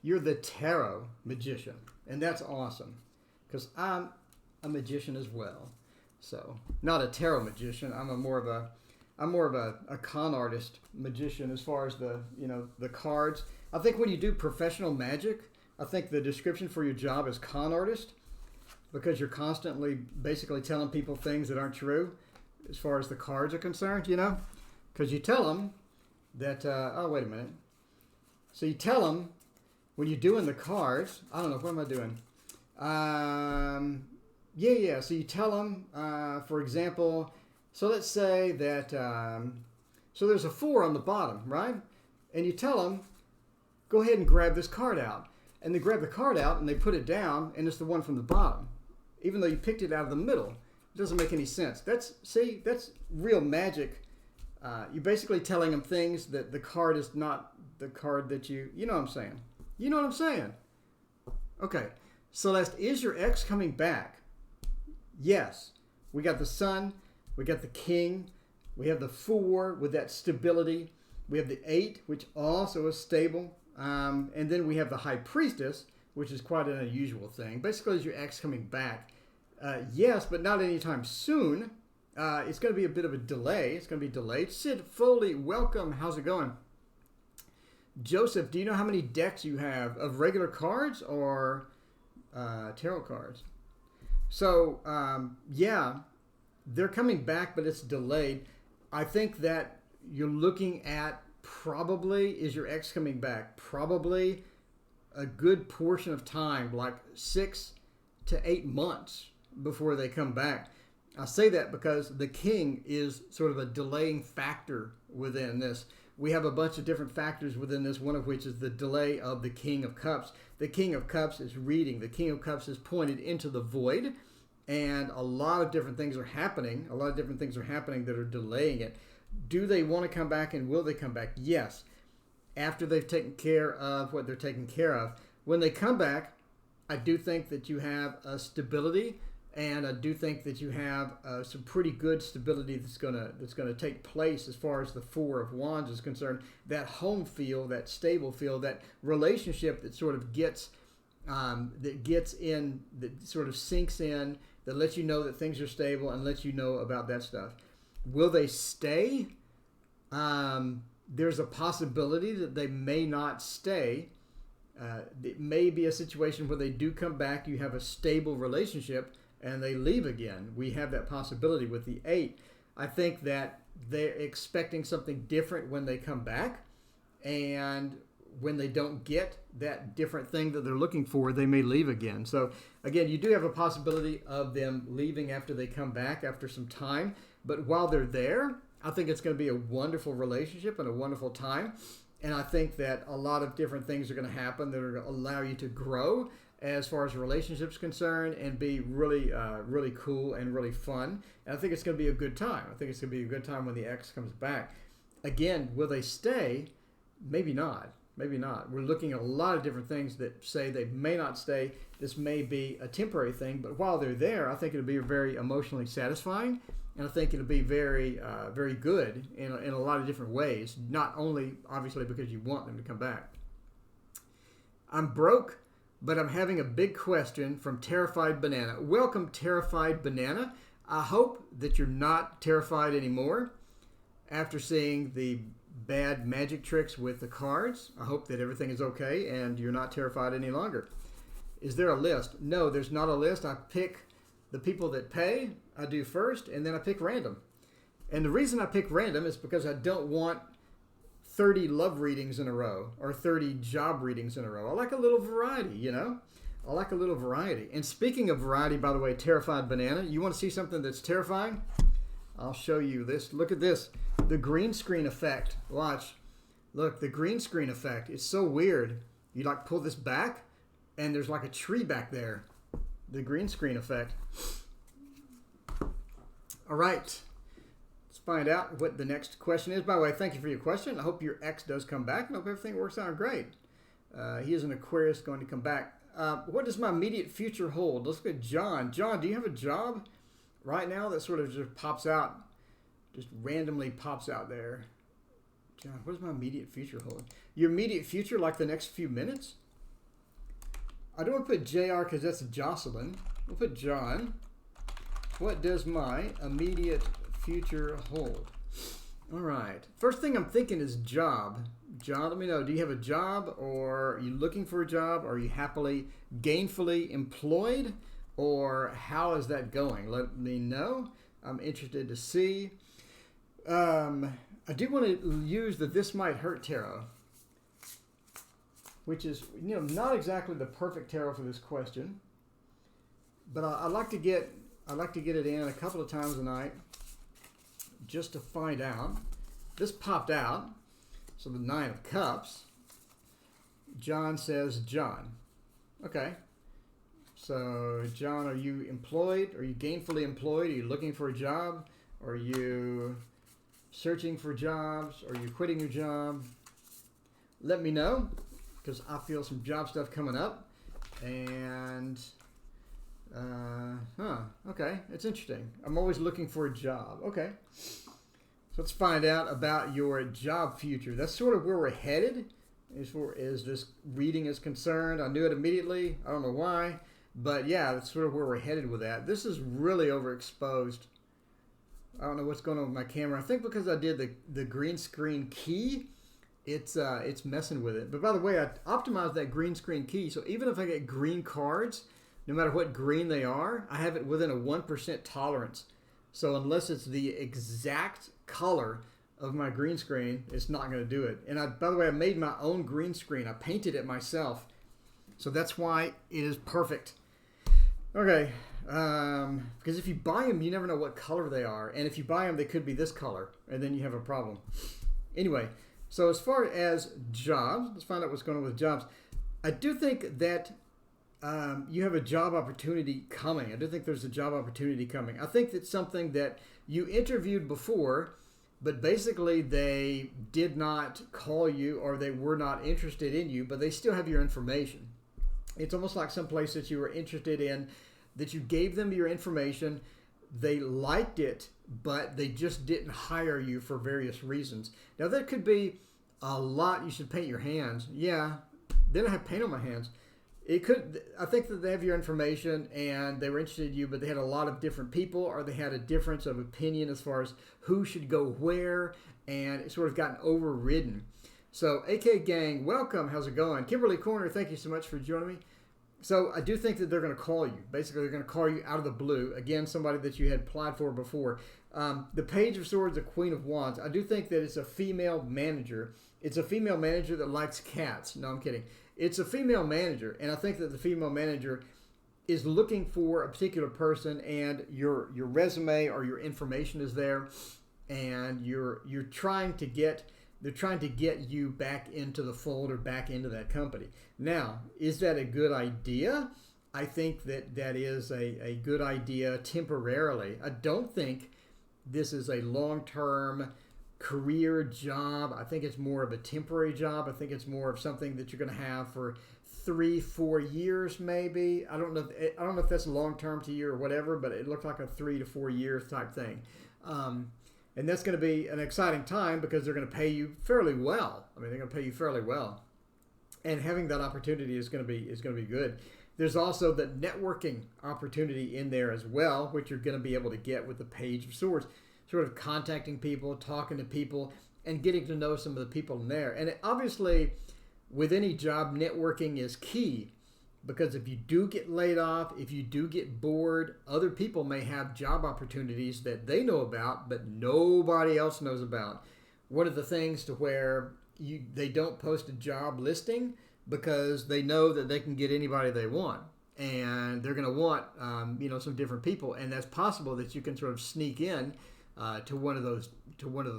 S1: you're the Tarot Magician, and that's awesome, because I'm a magician as well. So, not a tarot magician. I'm more of a con artist magician as far as the cards. I think when you do professional magic, I think the description for your job is con artist, because you're constantly basically telling people things that aren't true as far as the cards are concerned, you know? Because you tell them that, oh, wait a minute. So you tell them when you're doing the cards, I don't know, what am I doing? Yeah. So you tell them, for example, so let's say that, so there's a 4 on the bottom, right? And you tell them, go ahead and grab this card out. And they grab the card out and they put it down, and it's the one from the bottom. Even though you picked it out of the middle. It doesn't make any sense. That's real magic. You're basically telling them things that the card is not the card that you know what I'm saying. You know what I'm saying? Okay. Celeste, is your ex coming back? Yes. We got the Sun. We got the King. We have the 4 with that stability. We have the 8, which also is stable. And then we have the High Priestess, which is quite an unusual thing. Basically, is your ex coming back? Yes, but not anytime soon. It's going to be a bit of a delay. It's going to be delayed. Sid Foley, welcome. How's it going? Joseph, do you know how many decks you have of regular cards or tarot cards? So, yeah, they're coming back, but it's delayed. I think that you're looking at probably, is your ex coming back? Probably a good portion of time, like 6 to 8 months before they come back. I say that because the King is sort of a delaying factor within this. We have a bunch of different factors within this, one of which is the delay of the King of Cups. The King of Cups is reading. The King of Cups is pointed into the void, and a lot of different things are happening. A lot of different things are happening that are delaying it. Do they want to come back, and will they come back? Yes. After they've taken care of what they're taking care of. When they come back, I do think that you have a stability, and I do think that you have some pretty good stability that's gonna take place as far as the 4 of Wands is concerned. That home feel, that stable feel, that relationship that sort of gets in, that sort of sinks in, that lets you know that things are stable and lets you know about that stuff. Will they stay? There's a possibility that they may not stay. It may be a situation where they do come back, you have a stable relationship, and they leave again. We have that possibility with the 8. I think that they're expecting something different when they come back, and when they don't get that different thing that they're looking for, they may leave again. So again, you do have a possibility of them leaving after they come back after some time, but while they're there, I think it's going to be a wonderful relationship and a wonderful time. And I think that a lot of different things are going to happen that are going to allow you to grow as far as relationships concerned, and be really, really cool and really fun. And I think it's going to be a good time. I think it's going to be a good time when the ex comes back. Again, will they stay? Maybe not. Maybe not. We're looking at a lot of different things that say they may not stay. This may be a temporary thing, but while they're there, I think it'll be very emotionally satisfying, and I think it'll be very, very good in a lot of different ways. Not only obviously because you want them to come back. I'm broke, but I'm having a big question from Terrified Banana. Welcome, Terrified Banana. I hope that you're not terrified anymore after seeing the bad magic tricks with the cards. I hope that everything is okay and you're not terrified any longer. Is there a list? No, there's not a list. I pick the people that pay. I do first, and then I pick random. And the reason I pick random is because I don't want 30 love readings in a row or 30 job readings in a row. I like a little variety, you know? I like a little variety. And speaking of variety, by the way, Terrified Banana, you want to see something that's terrifying? I'll show you this. Look at this. The green screen effect. Watch. Look, the green screen effect. It's so weird. You like pull this back, and there's like a tree back there. The green screen effect. All right. Let's find out what the next question is. By the way, thank you for your question. I hope your ex does come back. I hope everything works out great. He is an Aquarius going to come back. What does my immediate future hold? Let's look at John. John, do you have a job right now that sort of just pops out, just randomly pops out there? John, what does my immediate future hold? Your immediate future, like the next few minutes? I don't want to put JR because that's Jocelyn. We'll put John. What does my immediate future hold? All right. First thing I'm thinking is job. John, let me know. Do you have a job, or are you looking for a job? Are you happily, gainfully employed? Or how is that going? Let me know. I'm interested to see. I do want to use the This Might Hurt Tarot, which is, not exactly the perfect tarot for this question, but I like to get it in a couple of times a night just to find out. This popped out, so the Nine of Cups. John says, John. Okay. So, John, are you employed? Are you gainfully employed? Are you looking for a job? Are you searching for jobs? Are you quitting your job? Let me know, because I feel some job stuff coming up. And, okay, it's interesting. I'm always looking for a job. Okay. So let's find out about your job future. That's sort of where we're headed as far as this reading is concerned. I knew it immediately. I don't know why. But yeah, that's sort of where we're headed with that. This is really overexposed. I don't know what's going on with my camera. I think because I did the green screen key, it's messing with it. But by the way, I optimized that green screen key. So even if I get green cards, no matter what green they are, I have it within a 1% tolerance. So unless it's the exact color of my green screen, it's not going to do it. And by the way, I made my own green screen. I painted it myself. So that's why it is perfect. Okay. Because if you buy them, you never know what color they are. And if you buy them, they could be this color. And then you have a problem. Anyway, so as far as jobs, let's find out what's going on with jobs. I do think that you have a job opportunity coming. I do think there's a job opportunity coming. I think that's something that you interviewed before, but basically they did not call you or they were not interested in you, but they still have your information. It's almost like some place that you were interested in, that you gave them your information, they liked it, but they just didn't hire you for various reasons. Now that could be a lot. You should paint your hands. Yeah, they don't have paint on my hands. It could. I think that they have your information and they were interested in you, but they had a lot of different people, or they had a difference of opinion as far as who should go where, and it sort of gotten overridden. So, AK Gang, welcome. How's it going? Kimberly Corner, thank you so much for joining me. So, I do think that they're going to call you. Basically, they're going to call you out of the blue. Again, somebody that you had applied for before. The Page of Swords, the Queen of Wands. I do think that it's a female manager. It's a female manager that likes cats. No, I'm kidding. It's a female manager, and I think that the female manager is looking for a particular person, and your resume or your information is there, and you're trying to get. They're trying to get you back into the fold or back into that company. Now, is that a good idea? I think that is a good idea temporarily. I don't think this is a long-term career job. I think it's more of a temporary job. I think it's more of something that you're going to have for 3-4 years, maybe. I don't know if that's long-term to you or whatever, but it looked like a 3 to 4 years type thing. And that's going to be an exciting time because they're going to pay you fairly well. I mean, they're going to pay you fairly well. And having that opportunity is going to be good. There's also the networking opportunity in there as well, which you're going to be able to get with the Page of Swords. Sort of contacting people, talking to people, and getting to know some of the people in there. And obviously, with any job, networking is key. Because if you do get laid off, if you do get bored, other people may have job opportunities that they know about, but nobody else knows about. One of the things to where they don't post a job listing because they know that they can get anybody they want. And they're going to want, some different people. And that's possible that you can sort of sneak in to one of those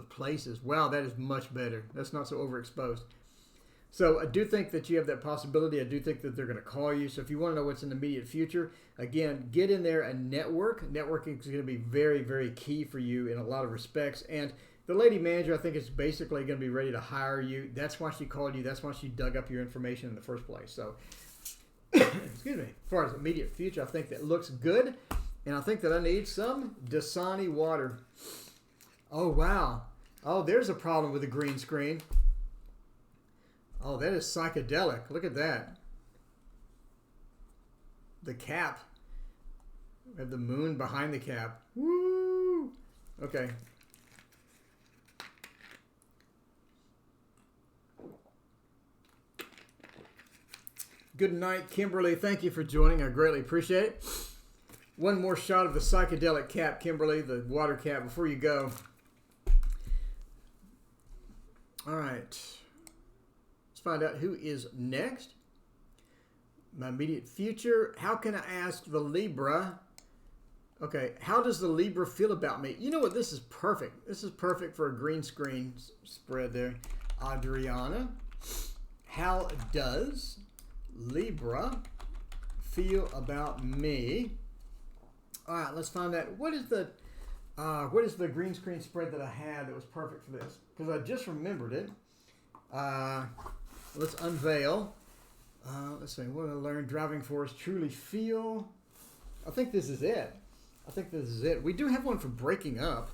S1: places. Wow, that is much better. That's not so overexposed. So I do think that you have that possibility. I do think that they're going to call you. So if you want to know what's in the immediate future, again, get in there and network. Networking is going to be very, very key for you in a lot of respects. And the lady manager, I think, is basically going to be ready to hire you. That's why she called you. That's why she dug up your information in the first place. So, excuse me. As far as immediate future, I think that looks good. And I think that I need some Dasani water. Oh, wow. Oh, there's a problem with the green screen. Oh, that is psychedelic. Look at that. The cap. We have the moon behind the cap. Woo! Okay. Good night, Kimberly. Thank you for joining. I greatly appreciate it. One more shot of the psychedelic cap, Kimberly, the water cap, before you go. All right. Let's find out who is next. My immediate future. How can I ask the Libra? Okay, how does the Libra feel about me? You know what? This is perfect. This is perfect for a green screen spread there. Adriana, how does Libra feel about me? All right, let's find out. What is the green screen spread that I had that was perfect for this? Because I just remembered it. Let's unveil. Let's see. What did I learn? Driving force truly feel. I think this is it. We do have one for breaking up,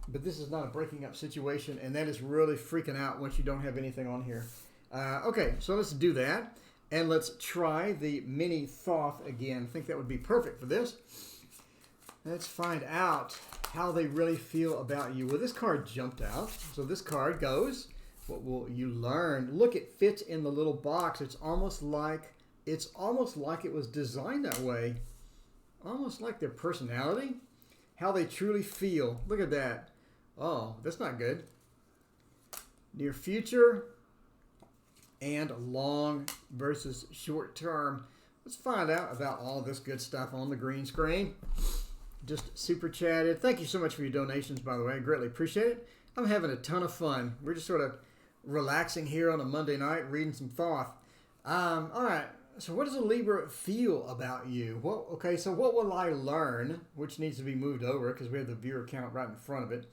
S1: but this is not a breaking up situation, and that is really freaking out once you don't have anything on here. Okay, so let's do that, and let's try the mini Thoth again. I think that would be perfect for this. Let's find out how they really feel about you. Well, this card jumped out, so this card goes. What will you learn? Look, it fits in the little box. It's almost like it was designed that way. Almost like their personality, how they truly feel. Look at that. Oh, that's not good. Near future and long versus short term. Let's find out about all this good stuff on the green screen. Just super chatted. Thank you so much for your donations, by the way. I greatly appreciate it. I'm having a ton of fun. We're just sort of relaxing here on a Monday night, reading some Thoth. All right. So what does a Libra feel about you? Well, okay, so what will I learn, which needs to be moved over because we have the viewer count right in front of it.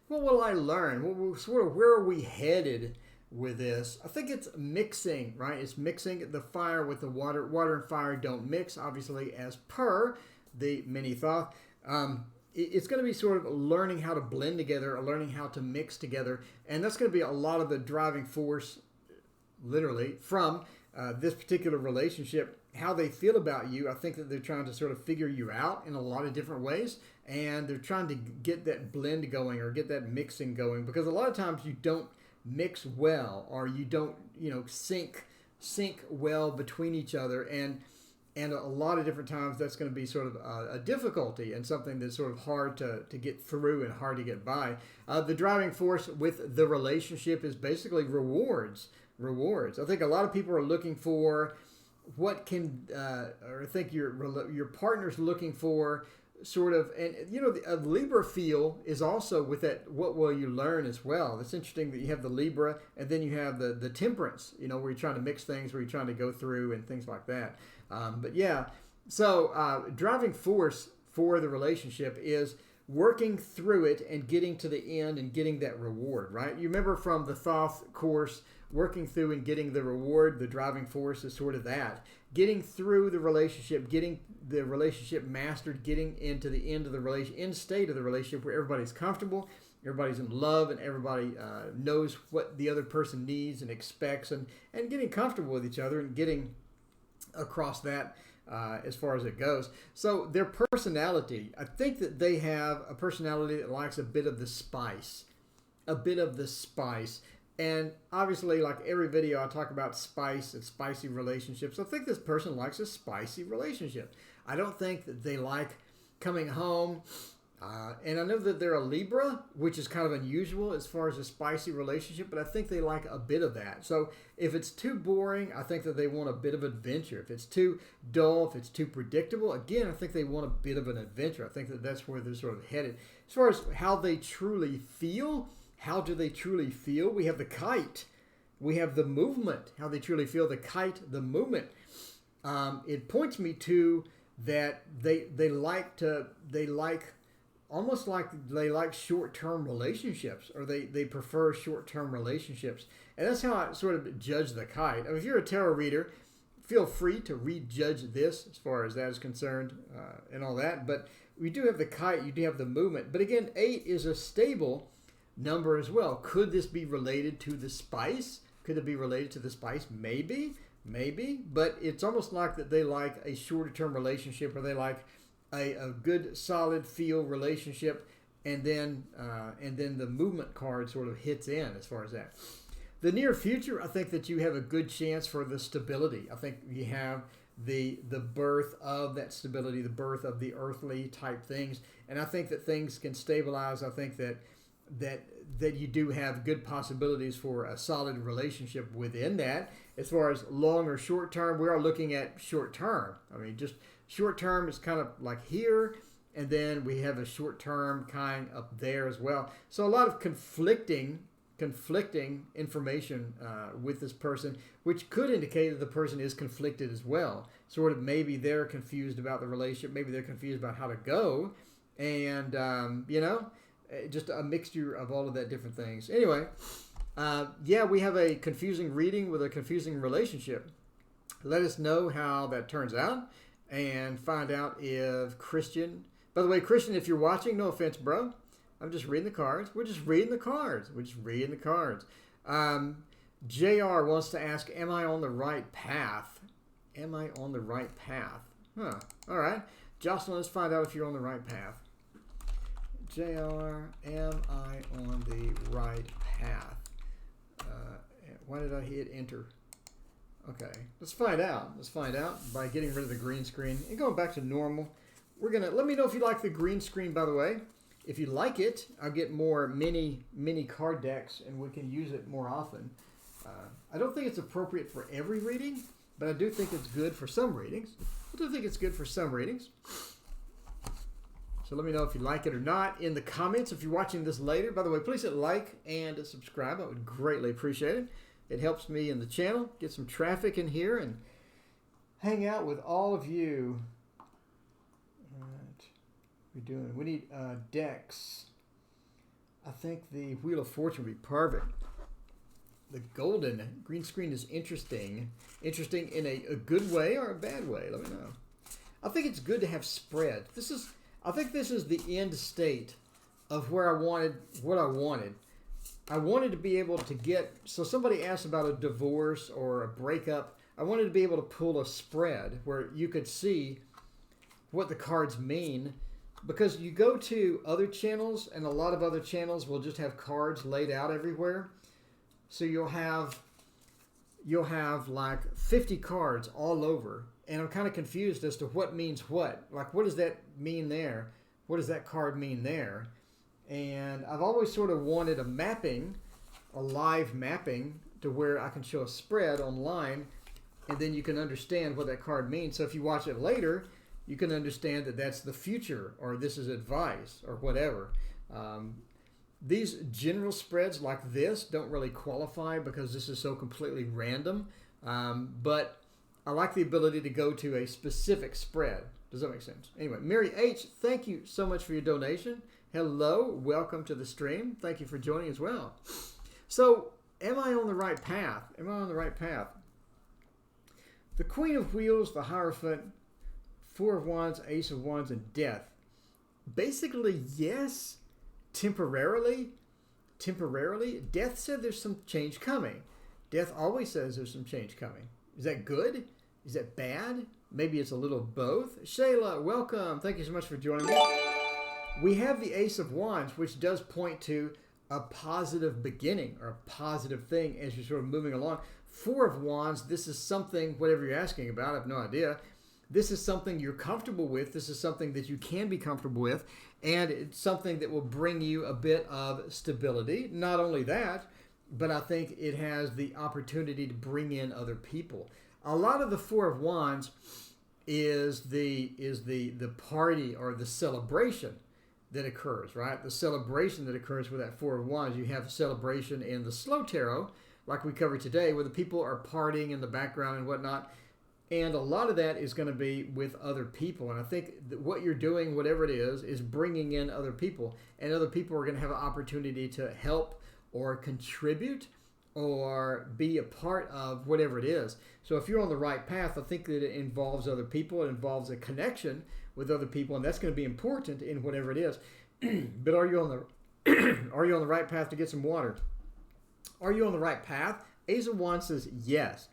S1: What will I learn? Where are we headed with this? I think it's mixing, right? It's mixing the fire with the water. Water and fire don't mix, obviously, as per the mini Thoth. It's going to be sort of learning how to blend together, or learning how to mix together, and that's going to be a lot of the driving force, literally, from this particular relationship. How they feel about you, I think that they're trying to sort of figure you out in a lot of different ways, and they're trying to get that blend going or get that mixing going, because a lot of times you don't mix well, or you don't, sync well between each other, and a lot of different times that's going to be sort of a difficulty and something that's sort of hard to get through and hard to get by. The driving force with the relationship is basically rewards. I think a lot of people are looking for what can, or I think your partner's looking for sort of, and a Libra feel is also with that, what will you learn as well. It's interesting that you have the Libra and then you have the temperance, where you're trying to mix things, where you're trying to go through and things like that. But yeah, so driving force for the relationship is working through it and getting to the end and getting that reward, right? You remember from the Thoth course, working through and getting the reward, the driving force is sort of that. Getting through the relationship, getting the relationship mastered, getting into the end of the end state of the relationship where everybody's comfortable, everybody's in love, and everybody knows what the other person needs and expects, and getting comfortable with each other and getting across that as far as it goes. So their personality, I think that they have a personality that likes a bit of the spice. And obviously, like every video, I talk about spice and spicy relationships. I think this person likes a spicy relationship. I don't think that they like coming home. And I know that they're a Libra, which is kind of unusual as far as a spicy relationship, but I think they like a bit of that. So if it's too boring, I think that they want a bit of adventure. If it's too dull, if it's too predictable, again, I think they want a bit of an adventure. I think that that's where they're sort of headed. As far as how they truly feel, how do they truly feel? We have the kite. We have the movement, how they truly feel, the kite, the movement. It points me to that they like almost like they like short-term relationships, or they prefer short-term relationships. And that's how I sort of judge the kite. I mean, if you're a tarot reader, feel free to rejudge this as far as that is concerned, and all that. But we do have the kite, you do have the movement. But again, 8 is a stable number as well. Could this be related to the spice? Could it be related to the spice? Maybe. But it's almost like that they like a shorter-term relationship, or they like a good, solid feel relationship, and then the movement card sort of hits in as far as that. The near future, I think that you have a good chance for the stability. I think you have the birth of that stability, the birth of the earthly type things, and I think that things can stabilize. I think that you do have good possibilities for a solid relationship within that. As far as long or short term, we are looking at short term. I mean, just short term is kind of like here, and then we have a short term kind up there as well. So a lot of conflicting information with this person, which could indicate that the person is conflicted as well. Sort of maybe they're confused about the relationship, maybe they're confused about how to go, and just a mixture of all of that different things. Anyway, we have a confusing reading with a confusing relationship. Let us know how that turns out, and find out if Christian. By the way, Christian, if you're watching, no offense, bro. I'm just reading the cards. We're just reading the cards. JR wants to ask, am I on the right path? Am I on the right path? Huh. All right. Jocelyn, let's find out if you're on the right path. JR, am I on the right path? Why did I hit enter? Okay. Let's find out. By getting rid of the green screen and going back to normal. Let me know if you like the green screen, by the way. If you like it, I'll get more mini card decks, and we can use it more often. I don't think it's appropriate for every reading, but I do think it's good for some readings. So let me know if you like it or not in the comments. If you're watching this later, by the way, please hit like and subscribe. I would greatly appreciate it. It helps me in the channel, get some traffic in here, and hang out with all of you. We need decks. I think the Wheel of Fortune would be perfect. The golden green screen is interesting. Interesting in a good way or a bad way. Let me know. I think it's good to have spread. I think this is the end state of where what I wanted. I wanted to be able to get, so somebody asked about a divorce or a breakup. I wanted to be able to pull a spread where you could see what the cards mean. Because you go to other channels, and a lot of other channels will just have cards laid out everywhere. So you'll have like 50 cards all over, and I'm kind of confused as to what means what. Like, what does that mean there? What does that card mean there? And I've always sort of wanted a mapping, a live mapping, to where I can show a spread online, and then you can understand what that card means. So if you watch it later, you can understand that that's the future, or this is advice, or whatever. These general spreads like this don't really qualify because this is so completely random. But I like the ability to go to a specific spread. Does that make sense? Anyway, Mary H., thank you so much for your donation. Hello, welcome to the stream. Thank you for joining as well. So, am I on the right path? The Queen of Wheels, the Hierophant, Four of Wands, Ace of Wands, and Death. Basically, yes. Temporarily. Death said there's some change coming. Death always says there's some change coming. Is that good? Is that bad? Maybe it's a little both. Shayla, welcome. Thank you so much for joining me. We have the Ace of Wands, which does point to a positive beginning or a positive thing as you're sort of moving along. Four of Wands, this is something, whatever you're asking about, I have no idea. This is something you're comfortable with. This is something that you can be comfortable with. And it's something that will bring you a bit of stability. Not only that, but I think it has the opportunity to bring in other people. A lot of the Four of Wands is the party or the celebration that occurs, right? The celebration that occurs with that Four of Wands. You have a celebration in the slow tarot, like we covered today, where the people are partying in the background and whatnot. And a lot of that is going to be with other people. And I think that what you're doing, whatever it is bringing in other people. And other people are going to have an opportunity to help or contribute or be a part of whatever it is. So if you're on the right path, I think that it involves other people. It involves a connection with other people. And that's going to be important in whatever it is. But are you on the right path to get some water? Are you on the right path? Ace of Wands says yes.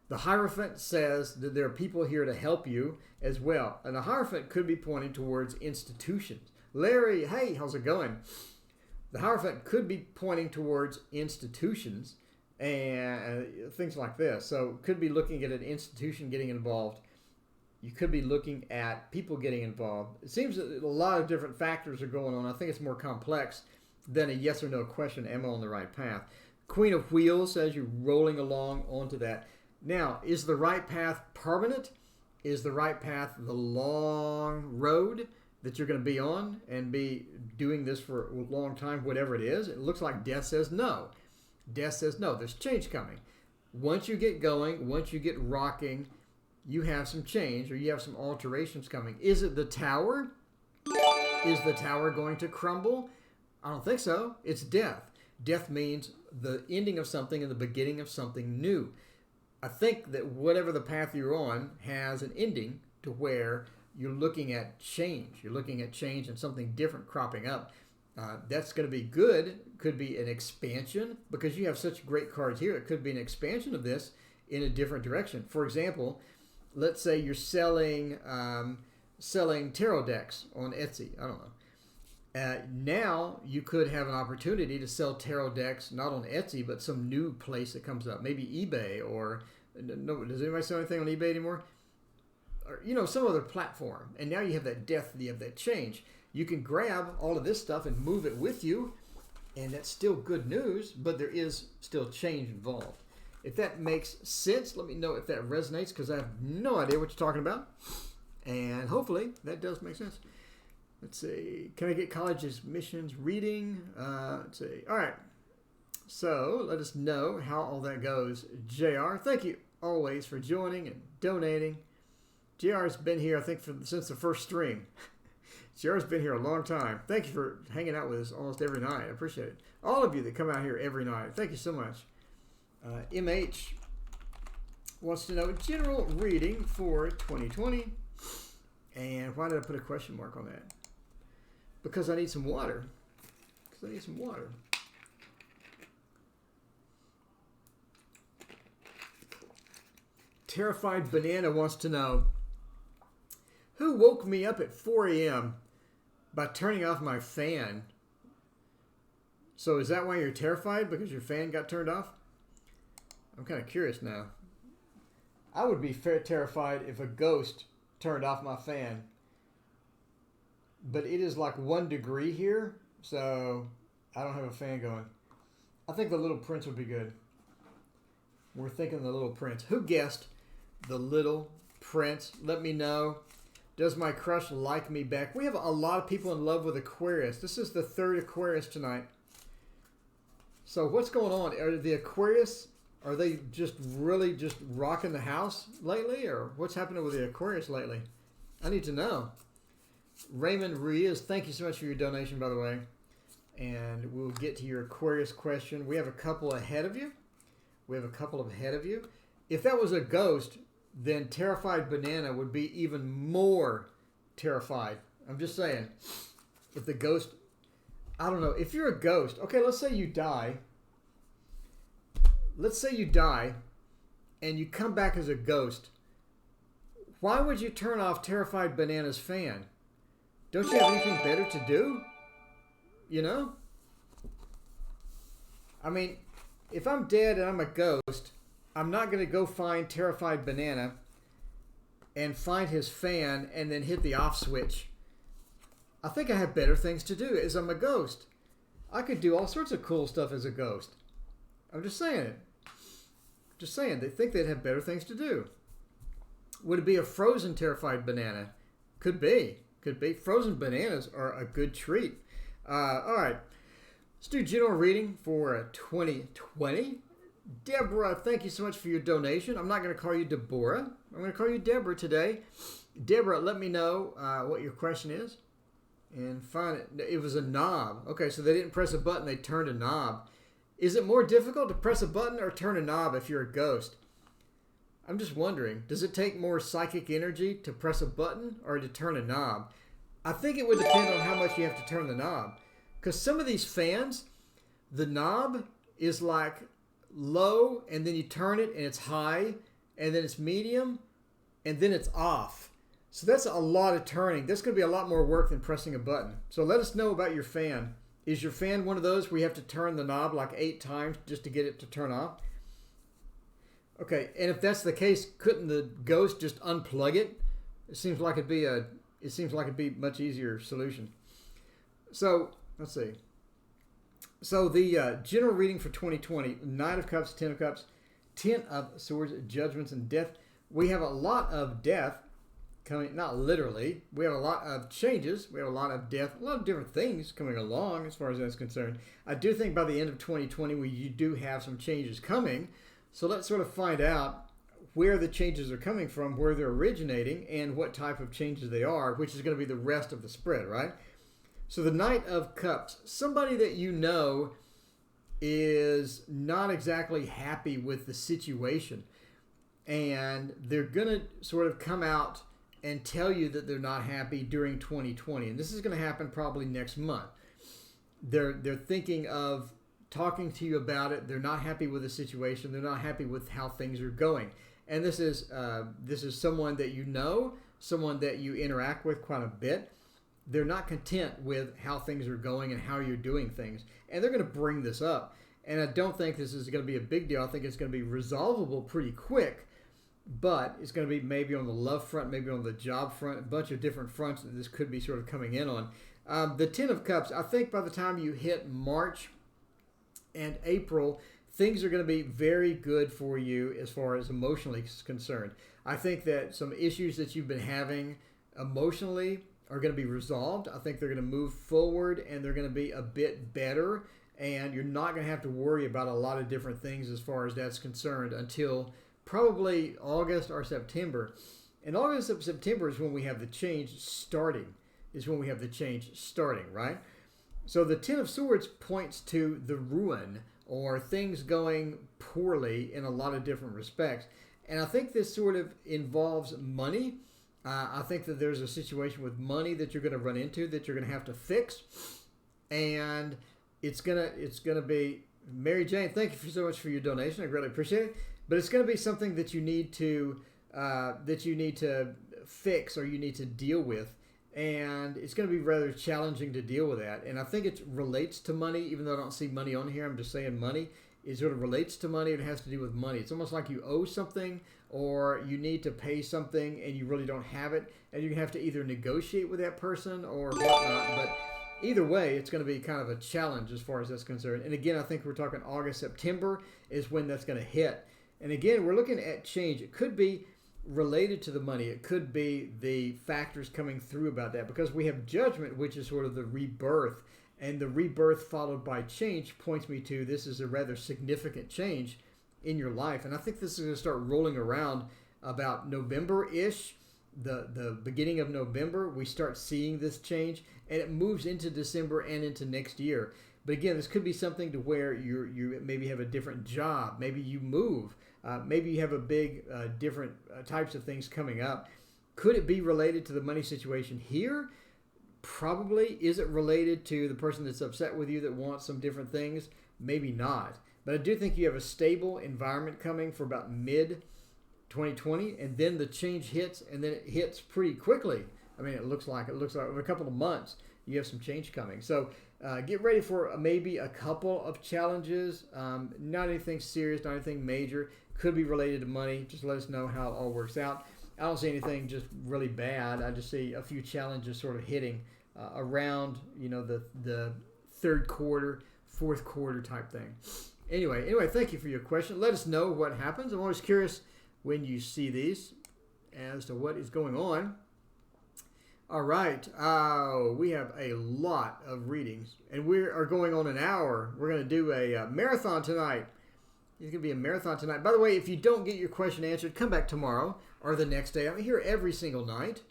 S1: The Hierophant says that there are people here to help you as well. And the Hierophant could be pointing towards institutions. Larry, hey, how's it going? The Hierophant could be pointing towards institutions and things like this. So could be looking at an institution getting involved. You could be looking at people getting involved. It seems that a lot of different factors are going on. I think it's more complex than a yes or no question. Am I on the right path? Queen of Wheels says you're rolling along onto that. Now, is the right path permanent? Is the right path the long road that you're going to be on and be doing this for a long time, whatever it is? It looks like Death says no. Death says no. There's change coming. Once you get going, once you get rocking, you have some change or you have some alterations coming. Is it the Tower? Is the Tower going to crumble? I don't think so. It's Death. Death means the ending of something and the beginning of something new. I think that whatever the path you're on has an ending to where you're looking at change. You're looking at change and something different cropping up. That's going to be good. Could be an expansion because you have such great cards here. It could be an expansion of this in a different direction. For example, let's say you're selling tarot decks on Etsy. I don't know. Now you could have an opportunity to sell tarot decks not on Etsy but some new place that comes up, maybe eBay or no. Does anybody sell anything on eBay anymore? Or some other platform. And now you have that death, you have that change. You can grab all of this stuff and move it with you, and that's still good news. But there is still change involved. If that makes sense, let me know if that resonates because I have no idea what you're talking about, and hopefully that does make sense. Let's see. Can I get college admissions reading? Let's see. All right. So let us know how all that goes. JR, thank you always for joining and donating. JR's been here, I think, since the first stream. JR's been here a long time. Thank you for hanging out with us almost every night. I appreciate it. All of you that come out here every night. Thank you so much. MH wants to know general reading for 2020. And why did I put a question mark on that? Because I need some water. Terrified Banana wants to know, who woke me up at 4 a.m. by turning off my fan? So is that why you're terrified? Because your fan got turned off? I'm kind of curious now. I would be terrified if a ghost turned off my fan. But it is like 1 degree here, so I don't have a fan going. I think the Little Prince would be good. We're thinking the Little Prince. Who guessed the Little Prince? Let me know. Does my crush like me back? We have a lot of people in love with Aquarius. This is the 3rd Aquarius tonight. So what's going on? Are the Aquarius, are they just really just rocking the house lately? Or what's happening with the Aquarius lately? I need to know. Raymond Ruiz, thank you so much for your donation, by the way. And we'll get to your Aquarius question. We have a couple ahead of you. If that was a ghost, then Terrified Banana would be even more terrified. I'm just saying. If the ghost, I don't know. If you're a ghost, okay, let's say you die. And you come back as a ghost. Why would you turn off Terrified Banana's fan? Don't you have anything better to do? I mean, if I'm dead and I'm a ghost, I'm not going to go find Terrified Banana and find his fan and then hit the off switch. I think I have better things to do as I'm a ghost. I could do all sorts of cool stuff as a ghost. I'm just saying it. They think they'd have better things to do. Would it be a frozen Terrified Banana? Could be. Frozen bananas are a good treat. All right. Let's do general reading for 2020. Deborah, thank you so much for your donation. I'm not going to call you Deborah. I'm going to call you Deborah today. Deborah, let me know what your question is. And find it. It was a knob. Okay, so they didn't press a button, they turned a knob. Is it more difficult to press a button or turn a knob if you're a ghost? I'm just wondering, does it take more psychic energy to press a button or to turn a knob? I think it would depend on how much you have to turn the knob. Because some of these fans, the knob is like low, and then you turn it and it's high, and then it's medium, and then it's off. So that's a lot of turning. That's going to be a lot more work than pressing a button. So let us know about your fan. Is your fan one of those where you have to turn the knob like 8 times just to get it to turn off? Okay, and if that's the case, couldn't the ghost just unplug it? It seems like it'd be a much easier solution. So let's see. So the general reading for 2020: Knight of Cups, Ten of Cups, Ten of Swords, Judgments, and Death. We have a lot of death coming. Not literally. We have a lot of changes. We have a lot of death. A lot of different things coming along as far as that's concerned. I do think by the end of 2020, you do have some changes coming. So let's sort of find out where the changes are coming from, where they're originating, and what type of changes they are, which is going to be the rest of the spread, right? So the Knight of Cups, somebody that you know is not exactly happy with the situation, and they're going to sort of come out and tell you that they're not happy during 2020, and this is going to happen probably next month. They're thinking of talking to you about it. They're not happy with the situation. They're not happy with how things are going. And this is someone that you know, someone that you interact with quite a bit. They're not content with how things are going and how you're doing things. And they're going to bring this up. And I don't think this is going to be a big deal. I think it's going to be resolvable pretty quick. But it's going to be maybe on the love front, maybe on the job front, a bunch of different fronts that this could be sort of coming in on. The Ten of Cups, I think by the time you hit March and April, things are going to be very good for you as far as emotionally is concerned. I think that some issues that you've been having emotionally are going to be resolved. I think they're going to move forward and they're going to be a bit better, and you're not going to have to worry about a lot of different things as far as that's concerned until probably August or September. And August or September is when we have the change starting, right? So the Ten of Swords points to the ruin or things going poorly in a lot of different respects. And I think this sort of involves money. I think that there's a situation with money that you're going to run into that you're going to have to fix. And it's gonna be, Mary Jane, thank you so much for your donation. I greatly appreciate it. But it's going to be something that you need to fix or you need to deal with. And it's going to be rather challenging to deal with that. And I think it relates to money, even though I don't see money on here. I'm just saying money. It sort of relates to money. It has to do with money. It's almost like you owe something or you need to pay something and you really don't have it. And you have to either negotiate with that person or whatnot. But either way, it's going to be kind of a challenge as far as that's concerned. And again, I think we're talking August, September is when that's going to hit. And again, we're looking at change. It could be related to the money. It could be the factors coming through about that, because we have judgment, which is sort of the rebirth, and the rebirth followed by change points me to this is a rather significant change in your life. And I think this is going to start rolling around about November-ish, the beginning of November. We start seeing this change, and it moves into December and into next year. But again, this could be something to where you maybe have a different job, maybe you move. Maybe you have a big different types of things coming up. Could it be related to the money situation here? Probably. Is it related to the person that's upset with you that wants some different things? Maybe not. But I do think you have a stable environment coming for about mid-2020, and then the change hits, and then it hits pretty quickly. I mean, it looks like in a couple of months you have some change coming. So get ready for maybe a couple of challenges. Not anything serious, not anything major. Could be related to money. Just let us know how it all works out. I don't see anything just really bad. I just see a few challenges sort of hitting around, the third quarter, fourth quarter type thing. Anyway, thank you for your question. Let us know what happens. I'm always curious when you see these as to what is going on. All right. We have a lot of readings, and we are going on an hour. We're going to do a marathon tonight. It's going to be a marathon tonight. By the way, if you don't get your question answered, come back tomorrow or the next day. I'm here every single night.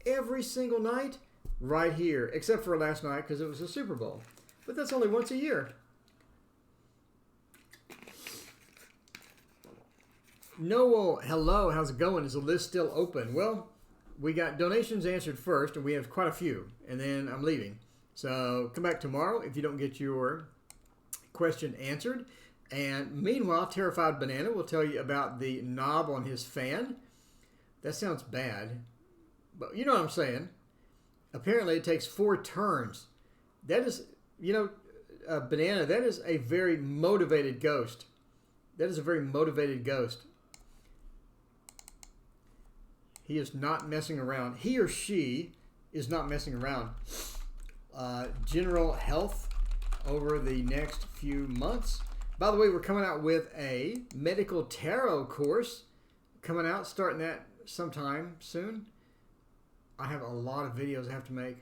S1: Every single night right here, except for last night because it was a Super Bowl. But that's only once a year. Noel, hello, how's it going? Is the list still open? Well, we got donations answered first, and we have quite a few, and then I'm leaving. So come back tomorrow if you don't get your question answered. And meanwhile, Terrified Banana will tell you about the knob on his fan. That sounds bad, but you know what I'm saying. Apparently, it takes 4 turns. That is, Banana, that is a very motivated ghost. That is a very motivated ghost. He is not messing around. He or she is not messing around. General health over the next few months. By the way, we're coming out with a medical tarot course. Coming out, starting that sometime soon. I have a lot of videos I have to make.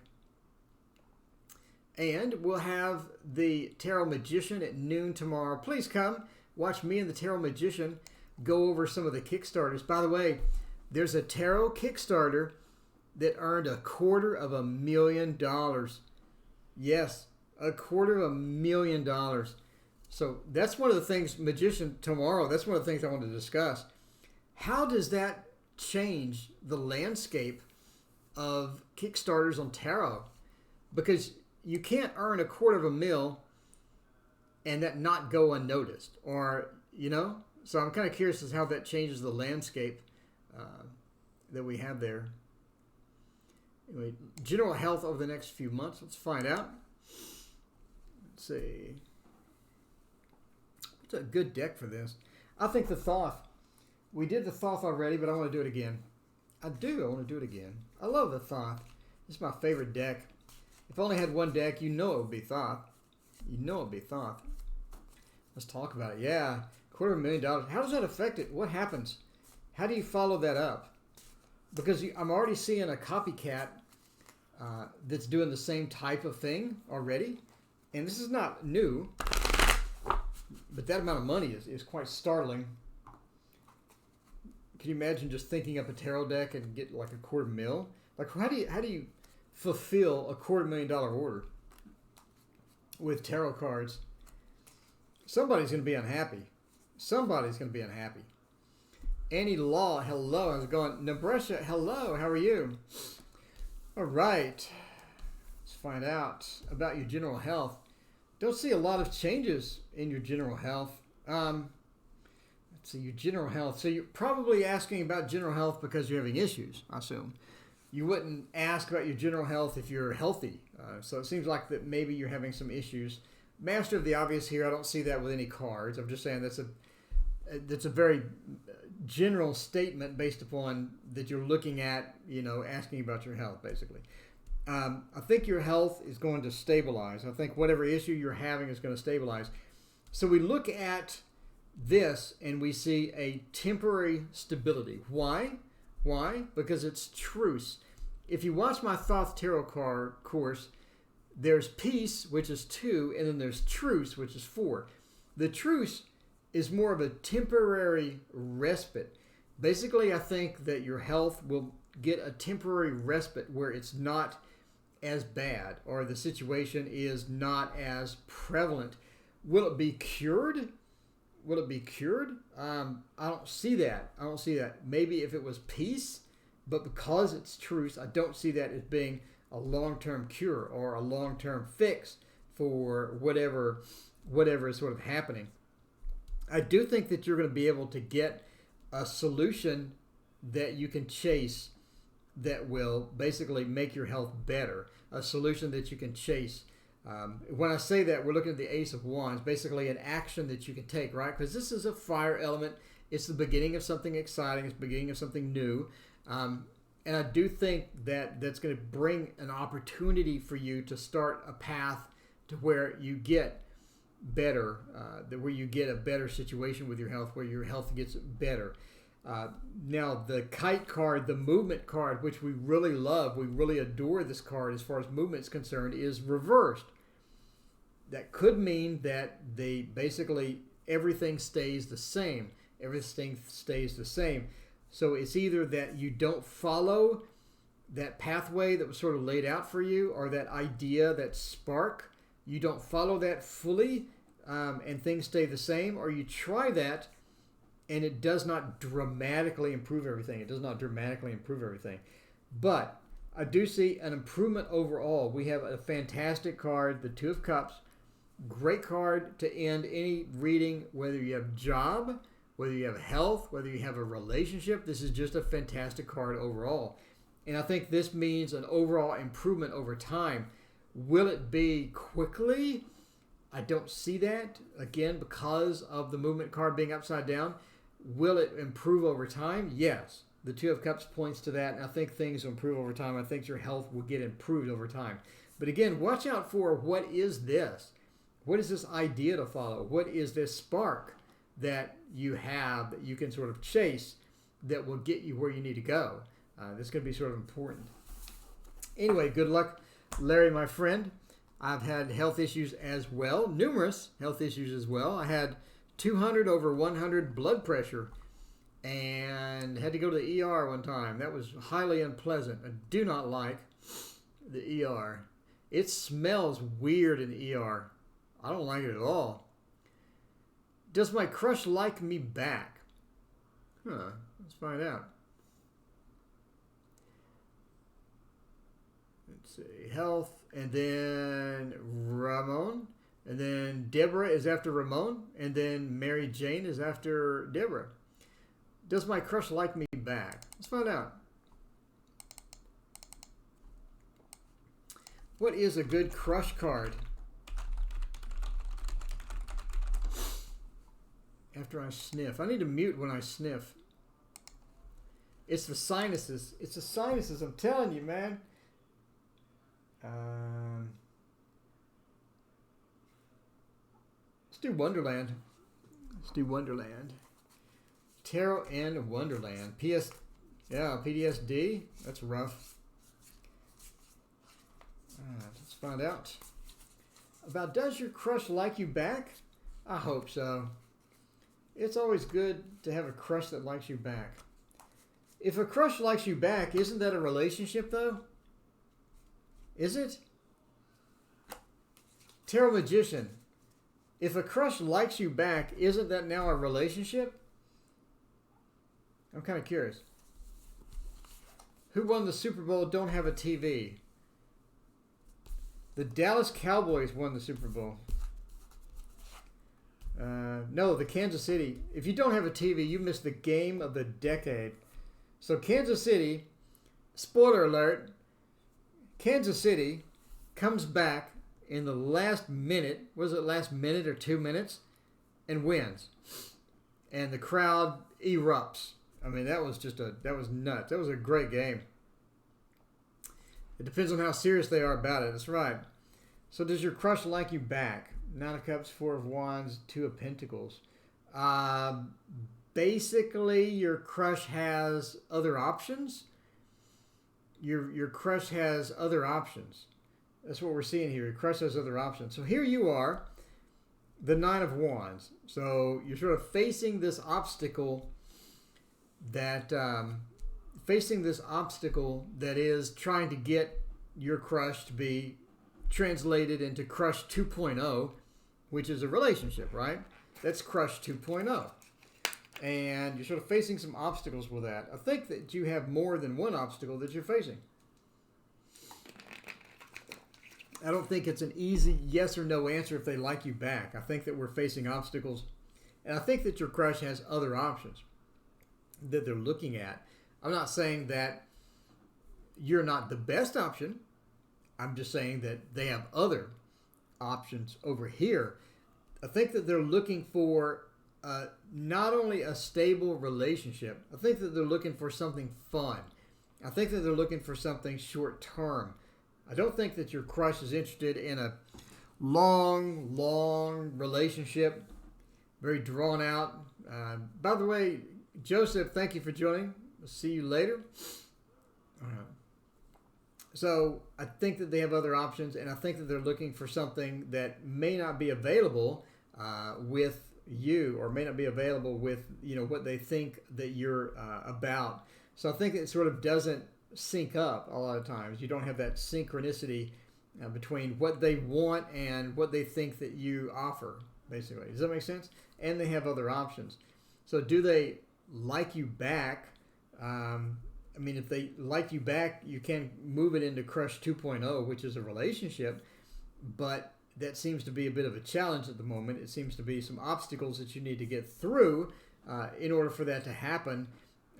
S1: And we'll have the Tarot Magician at noon tomorrow. Please come watch me and the Tarot Magician go over some of the Kickstarters. By the way, there's a tarot Kickstarter that earned $250,000. Yes, $250,000. So that's one of the things, Magician, tomorrow, that's one of the things I want to discuss. How does that change the landscape of Kickstarters on tarot? Because you can't earn $250,000 and that not go unnoticed. Or, so I'm kind of curious as how that changes the landscape that we have there. Anyway, general health over the next few months. Let's find out. Let's see. It's a good deck for this. I think the Thoth. We did the Thoth already, but I want to do it again. I want to do it again. I love the Thoth. It's my favorite deck. If I only had one deck, it would be Thoth. It would be Thoth. Let's talk about it. Yeah, $250,000. How does that affect it? What happens? How do you follow that up? Because I'm already seeing a copycat that's doing the same type of thing already. And this is not new. But that amount of money is quite startling. Can you imagine just thinking up a tarot deck and get like $250,000? Like how do you fulfill a $250,000 order with tarot cards? Somebody's going to be unhappy. Somebody's going to be unhappy. Annie Law, hello. How's it going? Nebresha, hello. How are you? All right. Let's find out about your general health. Don't see a lot of changes in your general health. Let's see, your general health. So you're probably asking about general health because you're having issues, I assume. You wouldn't ask about your general health if you're healthy. So it seems like that maybe you're having some issues. Master of the Obvious here, I don't see that with any cards. I'm just saying that's a very general statement based upon that you're looking at, asking about your health, basically. I think your health is going to stabilize. I think whatever issue you're having is going to stabilize. So we look at this and we see a temporary stability. Why? Why? Because it's truce. If you watch my Thoth Tarot card course, there's peace, which is 2, and then there's truce, which is 4. The truce is more of a temporary respite. Basically, I think that your health will get a temporary respite where it's not as bad or the situation is not as prevalent. Will it be cured? Will it be cured? I don't see that. I don't see that. Maybe if it was peace, but because it's truce, I don't see that as being a long-term cure or a long-term fix for whatever is sort of happening. I do think that you're going to be able to get a solution that you can chase that will basically make your health better. A solution that you can chase. When I say that, we're looking at the Ace of Wands, basically an action that you can take, right? Because this is a fire element. It's the beginning of something exciting. It's the beginning of something new. And I do think that that's going to bring an opportunity for you to start a path to where you get better, where you get a better situation with your health, where your health gets better. Now, the Kite card, the movement card, which we really love, we really adore this card as far as movement is concerned, is reversed. That could mean that they basically everything stays the same. Everything stays the same. So it's either that you don't follow that pathway that was sort of laid out for you, or that idea, that spark, you don't follow that fully, and things stay the same, or you try that and it does not dramatically improve everything. It does not dramatically improve everything. But I do see an improvement overall. We have a fantastic card, the Two of Cups. Great card to end any reading, whether you have job, whether you have health, whether you have a relationship. This is just a fantastic card overall. And I think this means an overall improvement over time. Will it be quickly? I don't see that. Again, because of the movement card being upside down. Will it improve over time? Yes. The Two of Cups points to that, and I think things will improve over time. I think your health will get improved over time. But again, watch out for what is this? What is this idea to follow? What is this spark that you have that you can sort of chase that will get you where you need to go? This is going to be sort of important. Anyway, good luck, Larry, my friend. I've had health issues as well, numerous health issues as well. I had 200 over 100 blood pressure and had to go to the ER one time. That was highly unpleasant. I do not like the ER. It smells weird in the ER. I don't like it at all. Does my crush like me back? Let's find out. Let's see. Health, and then Ramon, and then Deborah is after Ramon, and then Mary Jane is after Deborah. Does my crush like me back? Let's find out. What is a good crush card? After I sniff. I need to mute when I sniff. It's the sinuses. It's the sinuses. I'm telling you, man. Let's do Wonderland. Let's do Wonderland. Tarot and Wonderland. PTSD. That's rough. Let's find out. About does your crush like you back? I hope so. It's always good to have a crush that likes you back. If a crush likes you back, isn't that a relationship though? Is it? Tarot Magician. If a crush likes you back, isn't that now a relationship? I'm kind of curious. Who won the Super Bowl don't have a TV? The Dallas Cowboys won the Super Bowl. No, the Kansas City. If you don't have a TV, you missed the game of the decade. So Kansas City, spoiler alert, Kansas City comes back in the last minute, was it last minute or 2 minutes, and wins. And the crowd erupts. I mean, that was nuts. That was a great game. It depends on how serious they are about it. That's right. So does your crush like you back? Nine of Cups, Four of Wands, Two of Pentacles. Basically, your crush has other options. Your crush has other options. That's what we're seeing here. Your crush has other options. So here you are, the Nine of Wands. So you're sort of facing this obstacle that is trying to get your crush to be translated into Crush 2.0, which is a relationship, right? That's Crush 2.0. And you're sort of facing some obstacles with that. I think that you have more than one obstacle that you're facing. I don't think it's an easy yes or no answer if they like you back. I think that we're facing obstacles. And I think that your crush has other options that they're looking at. I'm not saying that you're not the best option. I'm just saying that they have other options over here. I think that they're looking for not only a stable relationship. I think that they're looking for something fun. I think that they're looking for something short term. I don't think that your crush is interested in a long relationship, very drawn out. By the way, Joseph, thank you for joining. We'll see you later. So I think that they have other options, and I think that they're looking for something that may not be available with you, or may not be available with what they think that you're about. So I think it sort of doesn't sync up a lot of times. You don't have that synchronicity between what they want and what they think that you offer, basically. Does that make sense? And they have other options. So do they like you back? If they like you back, you can move it into Crush 2.0, which is a relationship, but that seems to be a bit of a challenge at the moment. It seems to be some obstacles that you need to get through in order for that to happen.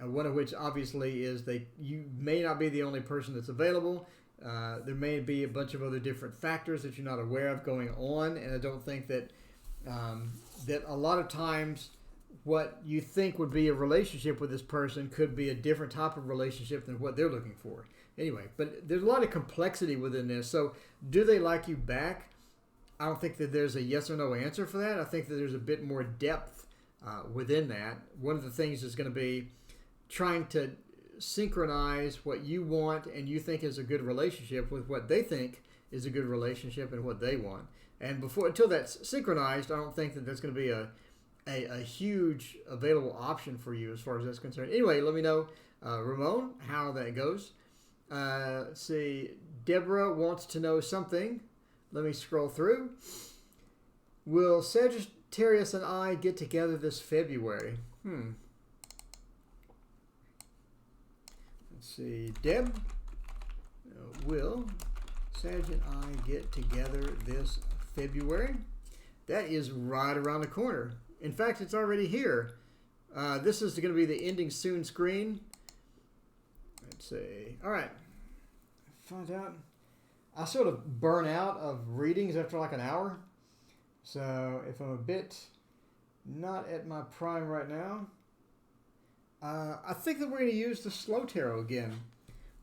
S1: One of which obviously is you may not be the only person that's available. There may be a bunch of other different factors that you're not aware of going on, and I don't think that that a lot of times what you think would be a relationship with this person could be a different type of relationship than what they're looking for. Anyway, but there's a lot of complexity within this. So do they like you back? I don't think that there's a yes or no answer for that. I think that there's a bit more depth within that. One of the things is going to be trying to synchronize what you want and you think is a good relationship with what they think is a good relationship and what they want. And until that's synchronized, I don't think that that's going to be a huge available option for you as far as that's concerned. Anyway, let me know, Ramon, how that goes. Let's see. Deborah wants to know something. Let me scroll through. Will Sagittarius and I get together this February? Let's see. Deb, will Sag and I get together this February? That is right around the corner. In fact, it's already here. This is going to be the ending soon screen. Let's see. All right. Find out. I sort of burn out of readings after like an hour. So if I'm a bit not at my prime right now, I think that we're going to use the Slow Tarot again.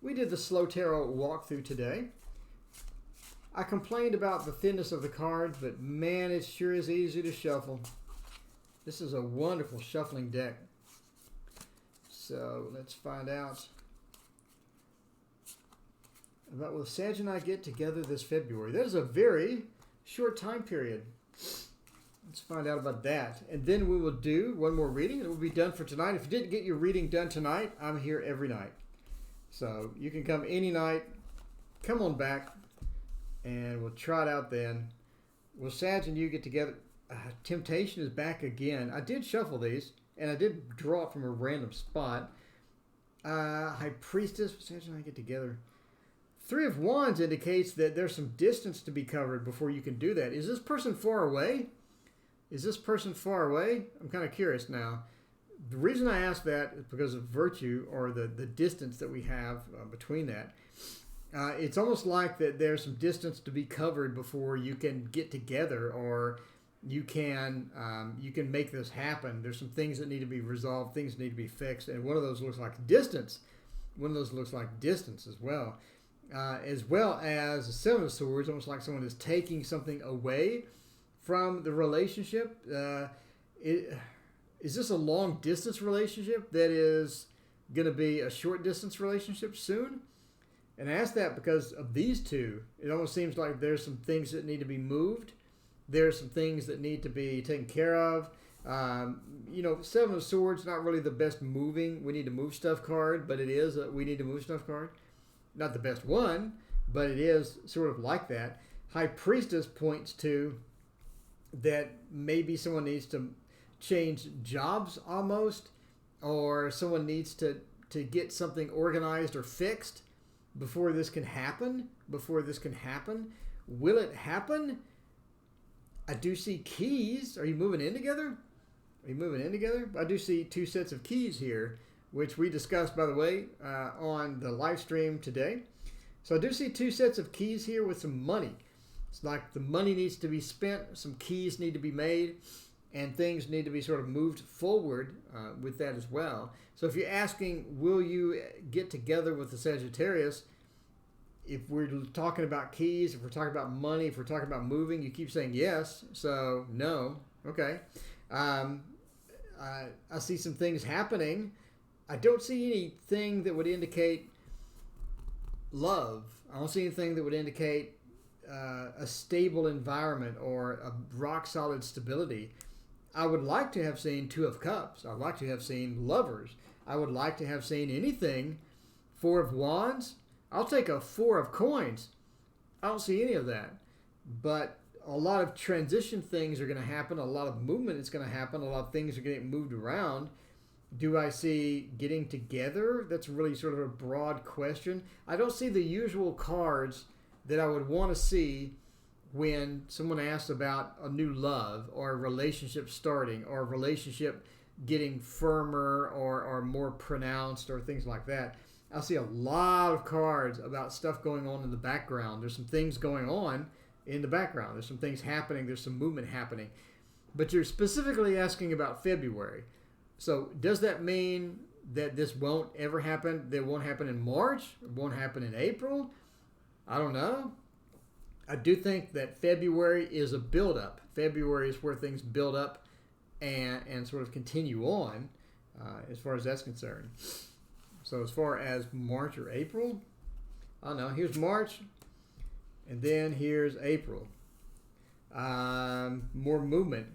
S1: We did the Slow Tarot walkthrough today. I complained about the thinness of the cards, but man, it sure is easy to shuffle. This is a wonderful shuffling deck. So let's find out about will Sag and I get together this February. That is a very short time period. Let's find out about that. And then we will do one more reading and we'll be done for tonight. If you didn't get your reading done tonight, I'm here every night. So you can come any night. Come on back and we'll try it out then. Will Sag and you get together? Temptation is back again. I did shuffle these and I did draw it from a random spot. High Priestess, Sag and I get together. Three of Wands indicates that there's some distance to be covered before you can do that. Is this person far away? Is this person far away? I'm kind of curious now. The reason I ask that is because of virtue, or the distance that we have between that. It's almost like that there's some distance to be covered before you can get together, or you can make this happen. There's some things that need to be resolved, things need to be fixed, and one of those looks like distance. One of those looks like distance as well. As well as the Seven of Swords, almost like someone is taking something away from the relationship. Is this a long distance relationship that is going to be a short distance relationship soon? And I ask that because of these two. It almost seems like there's some things that need to be moved. There's some things that need to be taken care of. Seven of Swords, not really the best moving. We need to move stuff card, but it is a we need to move stuff card. Not the best one, but it is sort of like that. High Priestess points to that maybe someone needs to change jobs almost, or someone needs to get something organized or fixed before this can happen. Will it happen? I do see keys. Are you moving in together? I do see two sets of keys here, which we discussed, by the way, on the live stream today. So I do see two sets of keys here with some money. It's like the money needs to be spent, some keys need to be made, and things need to be sort of moved forward with that as well. So if you're asking, will you get together with the Sagittarius, if we're talking about keys, if we're talking about money, if we're talking about moving, you keep saying yes, so no. Okay. I see some things happening. I don't see anything that would indicate love. I don't see anything that would indicate a stable environment or a rock-solid stability. I would like to have seen Two of Cups. I'd like to have seen Lovers. I would like to have seen anything. Four of Wands. I'll take a Four of Coins. I don't see any of that. But a lot of transition things are going to happen. A lot of movement is going to happen. A lot of things are getting moved around. Do I see getting together? That's really sort of a broad question. I don't see the usual cards that I would want to see when someone asks about a new love or a relationship starting or a relationship getting firmer or more pronounced or things like that. I see a lot of cards about stuff going on in the background. There's some things going on in the background. There's some things happening. There's some movement happening. But you're specifically asking about February. So does that mean that this won't ever happen? That it won't happen in March? It won't happen in April? I don't know. I do think that February is a build-up. February is where things build up and sort of continue on as far as that's concerned. So as far as March or April, I don't know. Here's March, and then here's April. More movement.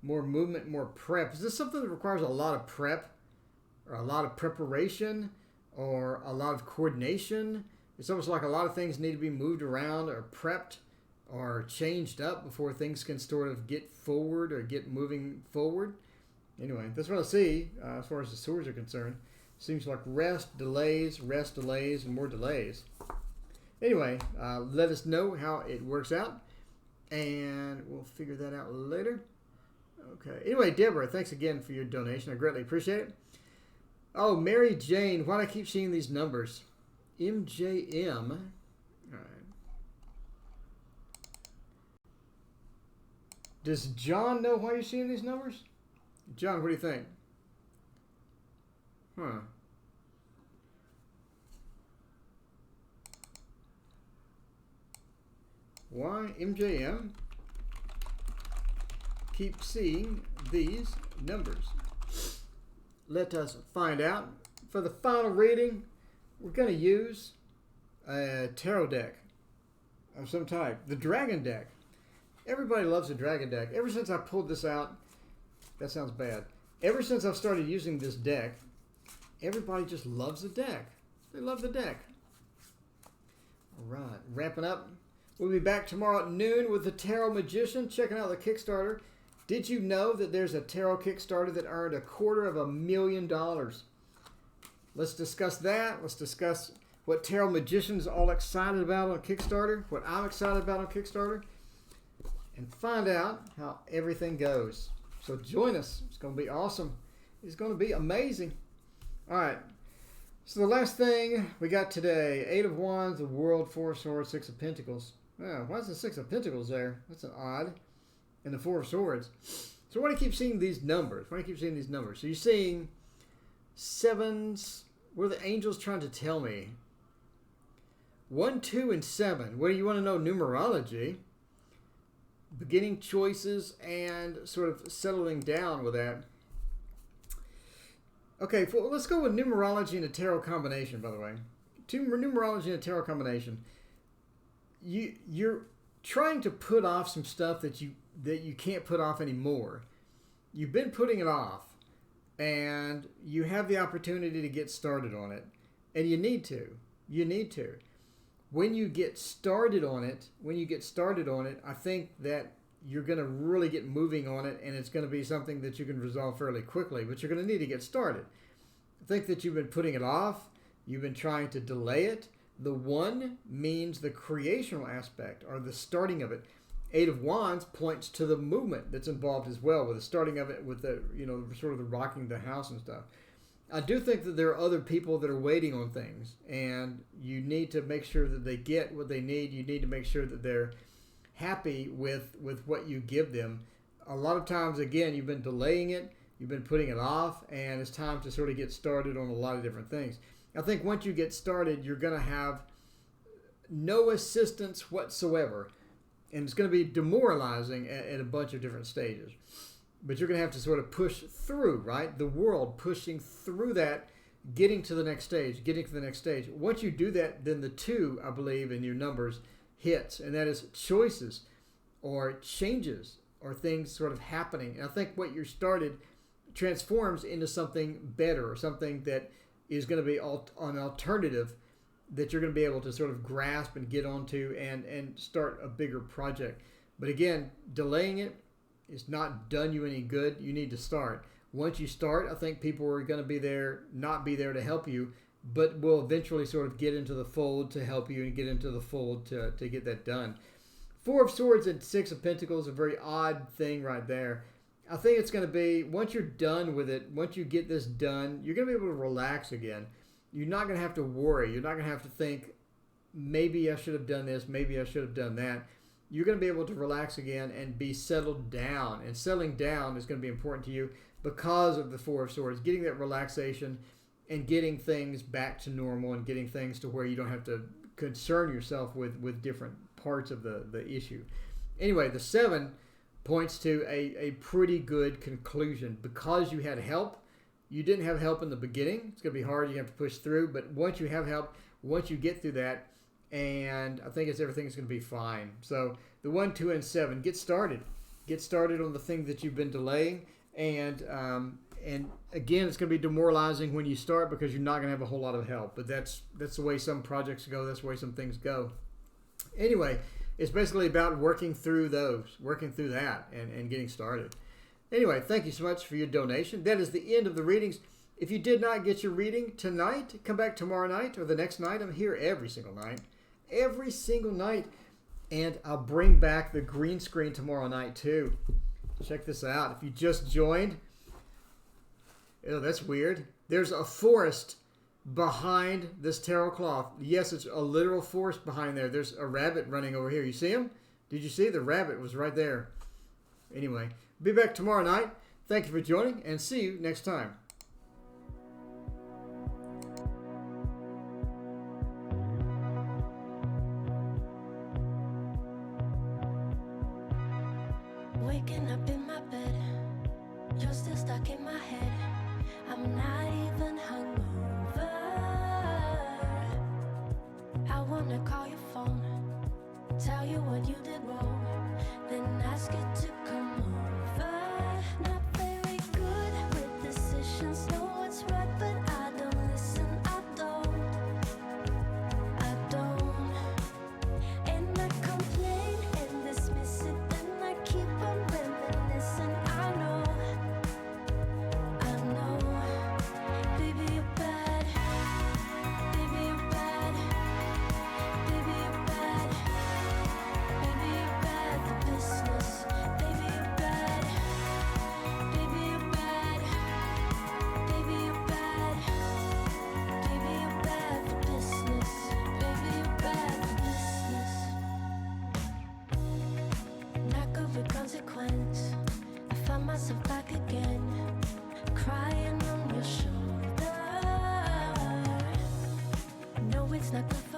S1: More movement, more prep. Is this something that requires a lot of prep or a lot of preparation or a lot of coordination? It's almost like a lot of things need to be moved around or prepped or changed up before things can sort of get forward or get moving forward. Anyway, that's what I see as far as the swords are concerned. Seems like rest, delays, and more delays. Anyway, let us know how it works out, and we'll figure that out later. Okay. Anyway, Deborah, thanks again for your donation. I greatly appreciate it. Oh, Mary Jane, why do I keep seeing these numbers? MJM. All right. Does John know why you're seeing these numbers? John, what do you think? Huh. Why MJM keep seeing these numbers? Let us find out. For the final reading, we're going to use a tarot deck of some type. The Dragon deck. Everybody loves the Dragon deck. Ever since I pulled this out, that sounds bad. Ever since I've started using this deck, everybody just loves the deck. They love the deck. All right, wrapping up. We'll be back tomorrow at noon with the Tarot Magician, checking out the Kickstarter. Did you know that there's a tarot Kickstarter that earned $250,000? Let's discuss that. Let's discuss what Tarot Magician's all excited about on Kickstarter, what I'm excited about on Kickstarter, and find out how everything goes. So join us. It's going to be awesome. It's going to be amazing. All right. So the last thing we got today, 8 of Wands, the World, 4 of Swords, 6 of Pentacles. Oh, why is the 6 of Pentacles there? That's an odd. And the 4 of Swords. So why do you keep seeing these numbers? Why do you keep seeing these numbers? So you're seeing 7s. What are the angels trying to tell me? 1, 2, and 7. What do you want to know? Numerology. Beginning choices and sort of settling down with that. Okay, well, let's go with numerology and a tarot combination, by the way. Numerology and a tarot combination. You're trying to put off some stuff that you can't put off anymore. You've been putting it off, and you have the opportunity to get started on it, and you need to. You need to. When you get started on it, I think that you're going to really get moving on it, and it's going to be something that you can resolve fairly quickly, but you're going to need to get started. I think that you've been putting it off. You've been trying to delay it. The 1 means the creational aspect or the starting of it. 8 of Wands points to the movement that's involved as well with the starting of it, with the, sort of the rocking the house and stuff. I do think that there are other people that are waiting on things, and you need to make sure that they get what they need. You need to make sure that they're happy with what you give them. A lot of times, again, you've been delaying it, you've been putting it off, and it's time to sort of get started on a lot of different things. I think once you get started, you're going to have no assistance whatsoever, and it's going to be demoralizing at a bunch of different stages. But you're going to have to sort of push through, right? The world pushing through that, getting to the next stage. Once you do that, then the 2, I believe, in your numbers hits, and that is choices or changes or things sort of happening. And I think what you started transforms into something better, or something that is going to be an alternative that you're going to be able to sort of grasp and get onto and start a bigger project. But again, delaying it is not done you any good. You need to start. Once you start, I think people are going to not be there to help you, but will eventually sort of get into the fold to help you and get into the fold to get that done. Four of Swords and Six of Pentacles, a very odd thing right there. I think it's going to be, once you're done with it, once you get this done, you're going to be able to relax again. You're not going to have to worry. You're not going to have to think, maybe I should have done this, maybe I should have done that. You're going to be able to relax again and be settled down. And settling down is going to be important to you because of the Four of Swords, getting that relaxation and getting things back to normal and getting things to where you don't have to concern yourself with different parts of the issue. Anyway, the 7 points to a pretty good conclusion. Because you had help, you didn't have help in the beginning. It's going to be hard. You have to push through. But once you have help, once you get through that, and I think everything's going to be fine. So the 1, 2, and 7, get started. Get started on the thing that you've been delaying. And again, it's going to be demoralizing when you start because you're not going to have a whole lot of help. But that's the way some projects go. That's the way some things go. Anyway, it's basically about working through that and getting started. Anyway, thank you so much for your donation. That is the end of the readings. If you did not get your reading tonight, come back tomorrow night or the next night. I'm here every single night. Every single night. And I'll bring back the green screen tomorrow night too. Check this out. If you just joined, oh, that's weird. There's a forest behind this tarot cloth. Yes, it's a literal forest behind there. There's a rabbit running over here. You see him? Did you see? The rabbit was right there. Anyway, be back tomorrow night. Thank you for joining, and see you next time.
S2: Waking up in my bed, you're still stuck in my head. I'm not even hungover. I wanna call your phone, tell you what you did wrong, then ask you to come over. Not very good with decisions, know what's right, but I don't listen. I don't. And I complain and dismiss it, then I keep on reminiscing. I know. Baby, you're bad. Baby, you're bad. Baby, you're bad. Baby, you're bad for business. Baby, you're bad. Baby, you're bad. Baby, you're bad. Baby, you're bad for business. Baby, you're bad for business. Not good with consequence. I find myself back again, crying on your shoulder. No, it's not good